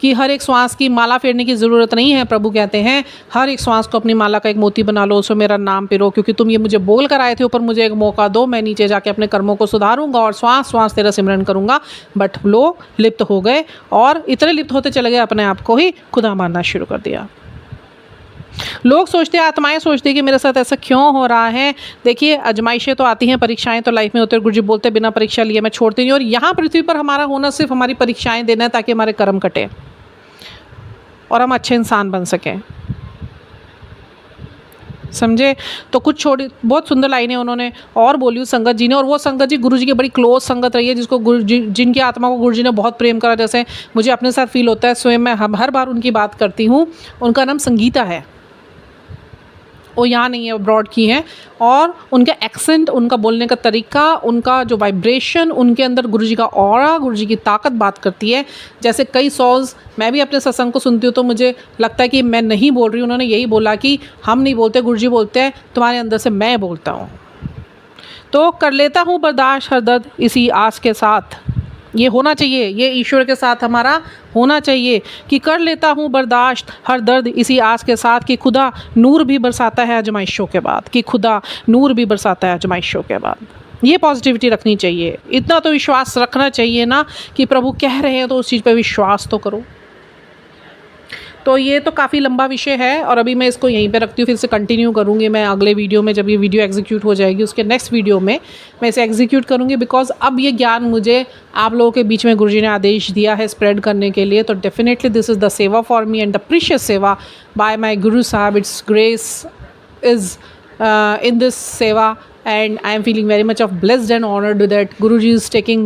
कि हर एक श्वास की माला फेरने की ज़रूरत नहीं है। प्रभु कहते हैं हर एक श्वास को अपनी माला का एक मोती बना लो, उसमें मेरा नाम पिरो, क्योंकि तुम ये मुझे बोल कर आए थे ऊपर, मुझे एक मौका दो, मैं नीचे जाके अपने कर्मों को सुधारूंगा और श्वास श्वास तेरा सिमरन करूंगा। बट लोग लिप्त हो गए, और इतने लिप्त होते चले गए अपने आप को ही खुदा मानना शुरू कर दिया। लोग सोचते हैं, आत्माएं सोचती हैं कि मेरे साथ ऐसा क्यों हो रहा है। देखिए आजमाइशें तो आती हैं, परीक्षाएं तो लाइफ में होती है। गुरुजी बोलते बिना परीक्षा लिए मैं छोड़ती नहीं, और यहाँ पृथ्वी पर हमारा होना सिर्फ हमारी परीक्षाएं देना है ताकि हमारे कर्म कटे और हम अच्छे इंसान बन सकें। समझे? तो कुछ छोटी बहुत सुंदर लाइनें उन्होंने और बोली उस संगत जी ने, और वो संगत जी गुरुजी की बड़ी क्लोज संगत रही है, जिसको जिनकी आत्मा को गुरुजी ने बहुत प्रेम करा। जैसे मुझे अपने साथ फील होता है, स्वयं मैं हर बार उनकी बात करती हूँ। उनका नाम संगीता है, वो यहाँ नहीं है, अब्रॉड की हैं, और उनका एक्सेंट, उनका बोलने का तरीका, उनका जो वाइब्रेशन, उनके अंदर गुरुजी का ऑरा, गुरुजी की ताकत बात करती है। जैसे कई सॉल्स मैं भी अपने सत्संग को सुनती हूँ तो मुझे लगता है कि मैं नहीं बोल रही हूँ। उन्होंने यही बोला कि हम नहीं बोलते, गुरुजी बोलते हैं, तुम्हारे अंदर से मैं बोलता हूँ। तो कर लेता हूँ बर्दाश्त हर दर्द इसी आस के साथ, ये होना चाहिए, ये ईश्वर के साथ हमारा होना चाहिए कि कर लेता हूँ बर्दाश्त हर दर्द इसी आस के साथ कि खुदा नूर भी बरसाता है आजमाइशों के बाद, कि खुदा नूर भी बरसाता है आजमाइशों के बाद। ये पॉजिटिविटी रखनी चाहिए, इतना तो विश्वास रखना चाहिए ना कि प्रभु कह रहे हैं तो उस चीज़ पे विश्वास तो करो। तो ये तो काफ़ी लंबा विषय है और अभी मैं इसको यहीं पे रखती हूँ, फिर से कंटिन्यू करूँगी मैं अगले वीडियो में। जब ये वीडियो एग्जीक्यूट हो जाएगी उसके नेक्स्ट वीडियो में मैं इसे एग्जीक्यूट करूँगी, बिकॉज अब ये ज्ञान मुझे आप लोगों के बीच में गुरुजी ने आदेश दिया है स्प्रेड करने के लिए। तो डेफिनेटली दिस इज़ द सेवा for me and the precious सेवा बाय माई गुरु साहब। It's grace is in this seva and I am feeling very much of blessed and honored that Guruji is taking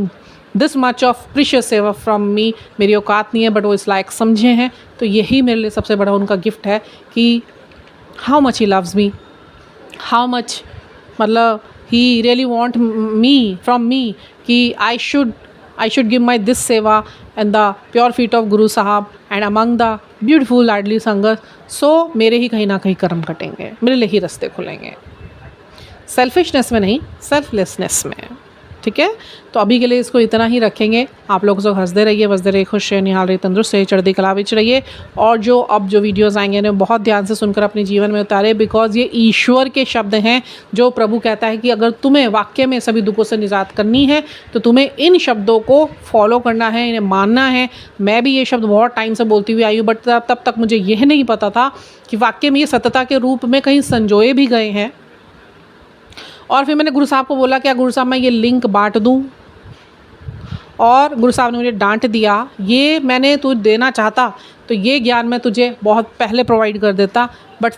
this much of precious seva from me। मेरी औकात नहीं है but वो इस लायक समझे हैं, तो यही मेरे लिए सबसे बड़ा उनका गिफ्ट है कि how much he loves me, how much मतलब he really want me from me कि I should give my this seva and the pure feet of Guru Sahab and among the beautiful लाडली संगत। सो मेरे ही कहीं ना कहीं कर्म कटेंगे, मेरे लिए ही रास्ते खुलेंगे, सेल्फिशनेस में नहीं, सेल्फलेसनेस में। ठीक है, तो अभी के लिए इसको इतना ही रखेंगे। आप लोग सब हंसते रहिए, बसते रहिए, खुश रहिए, निहाल रहिए, तंदुरुस्त रहिए, चढ़ती कला विच रहिए। और जो अब जो वीडियोस आएंगे ना बहुत ध्यान से सुनकर अपने जीवन में उतारे, बिकॉज ये ईश्वर के शब्द हैं जो प्रभु कहता है कि अगर तुम्हें वाक्य में सभी दुखों से निजात करनी है तो तुम्हें इन शब्दों को फॉलो करना है, इन्हें मानना है। मैं भी ये शब्द बहुत टाइम से बोलती हुई आई हूँ, बट तब तक मुझे यह नहीं पता था कि वाक्य में ये सत्यता के रूप में कहीं संजोए भी गए हैं। और फिर मैंने गुरु साहब को बोला क्या गुरु साहब मैं ये लिंक बांट दूं, और गुरु साहब ने मुझे डांट दिया, ये मैंने तुझे देना चाहता तो ये ज्ञान मैं तुझे बहुत पहले प्रोवाइड कर देता, बट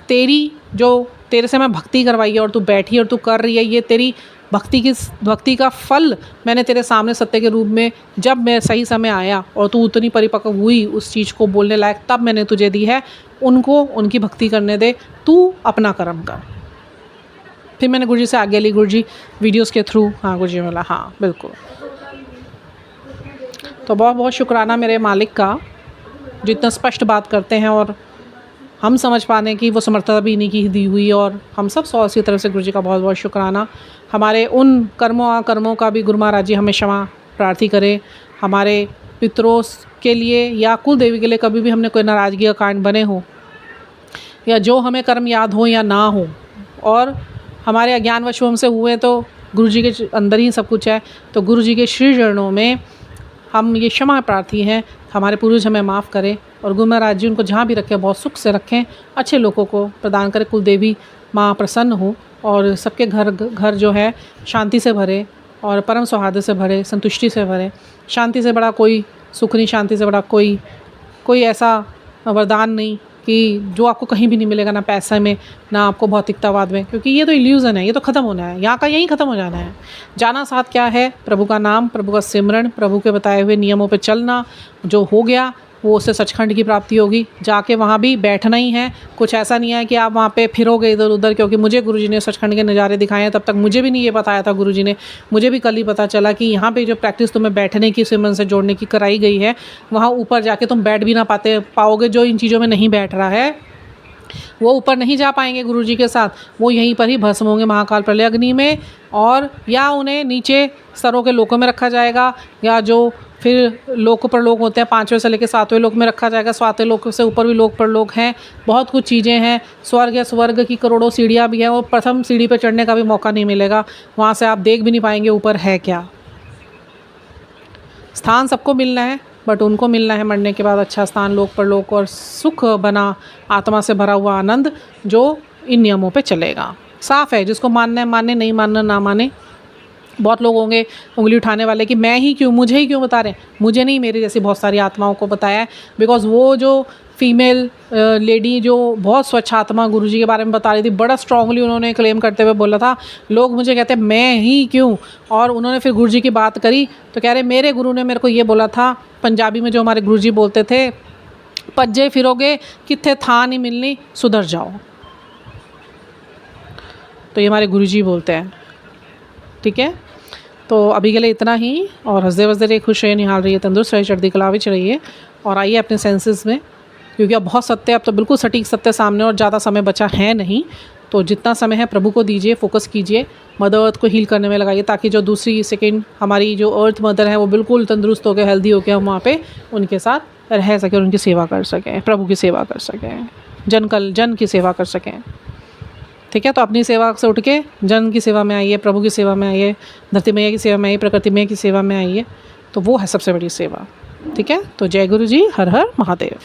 तेरे से मैं भक्ति करवाई है और तू बैठी और तू कर रही है, ये तेरी भक्ति का फल मैंने तेरे सामने सत्य के रूप में जब मैं सही समय आया और तू उतनी परिपक्व हुई उस चीज़ को बोलने लायक, तब मैंने तुझे दी है। उनको उनकी भक्ति करने दे, तू अपना कर्म कर। फिर मैंने गुरुजी से आज्ञा ली, गुरुजी वीडियोस के थ्रू। हाँ गुरुजी बोला हाँ बिल्कुल। तो बहुत बहुत शुक्राना मेरे मालिक का जो इतना स्पष्ट बात करते हैं और हम समझ पाने की वो समर्थता भी इन्हीं की दी हुई, और हम सब 100 की तरफ से गुरुजी का बहुत बहुत शुक्राना। हमारे उन कर्मों का भी गुरु महाराज जी हमें क्षमा प्रार्थी करें। हमारे पितरों के लिए या कुल देवी के लिए कभी भी हमने कोई नाराज़गी का कारण बने हो, या जो हमें कर्म याद हो या ना हो, और हमारे अज्ञानवश हमसे हुए, तो गुरुजी के अंदर ही सब कुछ है। तो गुरुजी के श्री चरणों में हम ये क्षमा प्रार्थी हैं, हमारे पूर्वज हमें माफ़ करें और गुरु महाराज जी उनको जहाँ भी रखें बहुत सुख से रखें, अच्छे लोगों को प्रदान करें। कुल देवी माँ प्रसन्न हो और सबके घर जो है शांति से भरे और परम सौहार्द से भरे, संतुष्टि से भरे। शांति से बड़ा कोई सुख नहीं, शांति से बड़ा कोई ऐसा वरदान नहीं कि जो आपको कहीं भी नहीं मिलेगा, ना पैसे में ना आपको भौतिकतावाद में, क्योंकि ये तो इल्यूज़न है, ये तो ख़त्म होना है, यहाँ का यहीं ख़त्म हो जाना है। जाना साथ क्या है? प्रभु का नाम, प्रभु का सिमरण, प्रभु के बताए हुए नियमों पे चलना। जो हो गया वो उससे सचखंड की प्राप्ति होगी। जाके वहाँ भी बैठना ही है, कुछ ऐसा नहीं है कि आप वहाँ पे फिरोगे इधर उधर, क्योंकि मुझे गुरुजी ने सचखंड के नज़ारे दिखाए हैं। तब तक मुझे भी नहीं ये बताया था गुरुजी ने, मुझे भी कल ही पता चला कि यहाँ पे जो प्रैक्टिस तुम्हें बैठने की, सिमरन से जोड़ने की कराई गई है, वहाँ ऊपर जाके तुम बैठ भी ना पाओगे। जो इन चीज़ों में नहीं बैठ रहा है वो ऊपर नहीं जा पाएंगे गुरुजी के साथ, वो यहीं पर ही भस्म होंगे महाकाल प्रलय अग्नि में, और या उन्हें नीचे स्तरों के लोकों में रखा जाएगा, या जो फिर लोक परलोक होते हैं 5वें से लेकर 7वें लोक में रखा जाएगा। 7वें लोक से ऊपर भी लोक परलोक हैं, बहुत कुछ चीज़ें हैं। स्वर्ग या स्वर्ग की करोड़ों सीढ़ियाँ भी हैं, और प्रथम सीढ़ी पर चढ़ने का भी मौका नहीं मिलेगा, वहाँ से आप देख भी नहीं पाएंगे ऊपर है क्या। स्थान सबको मिलना है, बट उनको मिलना है मरने के बाद अच्छा स्थान, लोक परलोक और सुख बना आत्मा से भरा हुआ आनंद, जो इन नियमों पे चलेगा। साफ़ है, जिसको मानना है माने, नहीं मानना ना माने। बहुत लोग होंगे उंगली उठाने वाले कि मैं ही क्यों, मुझे ही क्यों बता रहे हैं। मुझे नहीं, मेरी जैसी बहुत सारी आत्माओं को बताया है। बिकॉज़ वो जो फीमेल लेडी जो बहुत स्वच्छ आत्मा गुरुजी के बारे में बता रही थी, बड़ा स्ट्रांगली उन्होंने क्लेम करते हुए बोला था, लोग मुझे कहते हैं मैं ही क्यों। और उन्होंने फिर गुरुजी की बात करी तो कह रहे मेरे गुरु ने मेरे को ये बोला था, पंजाबी में जो हमारे गुरुजी बोलते थे, पज्जे फिरोगे कित्थे था नहीं मिलनी, सुधर जाओ। तो ये हमारे गुरुजी बोलते हैं। ठीक है, तो अभी के लिए इतना ही, और हंसदे वसदे रहिए, खुश रहिए, निहाल रहिए, तंदुरुस्त रहिए, चढ़ती कला विच रहिए, और आइए अपने सेंसेस में, क्योंकि अब बहुत सत्य, अब तो बिल्कुल सटीक सत्य सामने और ज़्यादा समय बचा है नहीं। तो जितना समय है प्रभु को दीजिए, फोकस कीजिए, मदर अर्थ को हील करने में लगाइए, ताकि जो दूसरी सेकेंड हमारी जो अर्थ मदर है वो बिल्कुल तंदुरुस्त होकर हेल्दी होकर हम वहाँ पे उनके साथ रह सकें, उनकी सेवा कर सकें, प्रभु की सेवा कर सकें, जन की सेवा कर सकें। ठीक है, तो अपनी सेवा से उठ के जन की सेवा में आइए, प्रभु की सेवा में आइए, धरती मैया की सेवा में आइए, प्रकृति मैया की सेवा में आइए। तो वो है सबसे बड़ी सेवा। ठीक है, तो जय गुरु जी, हर हर महादेव।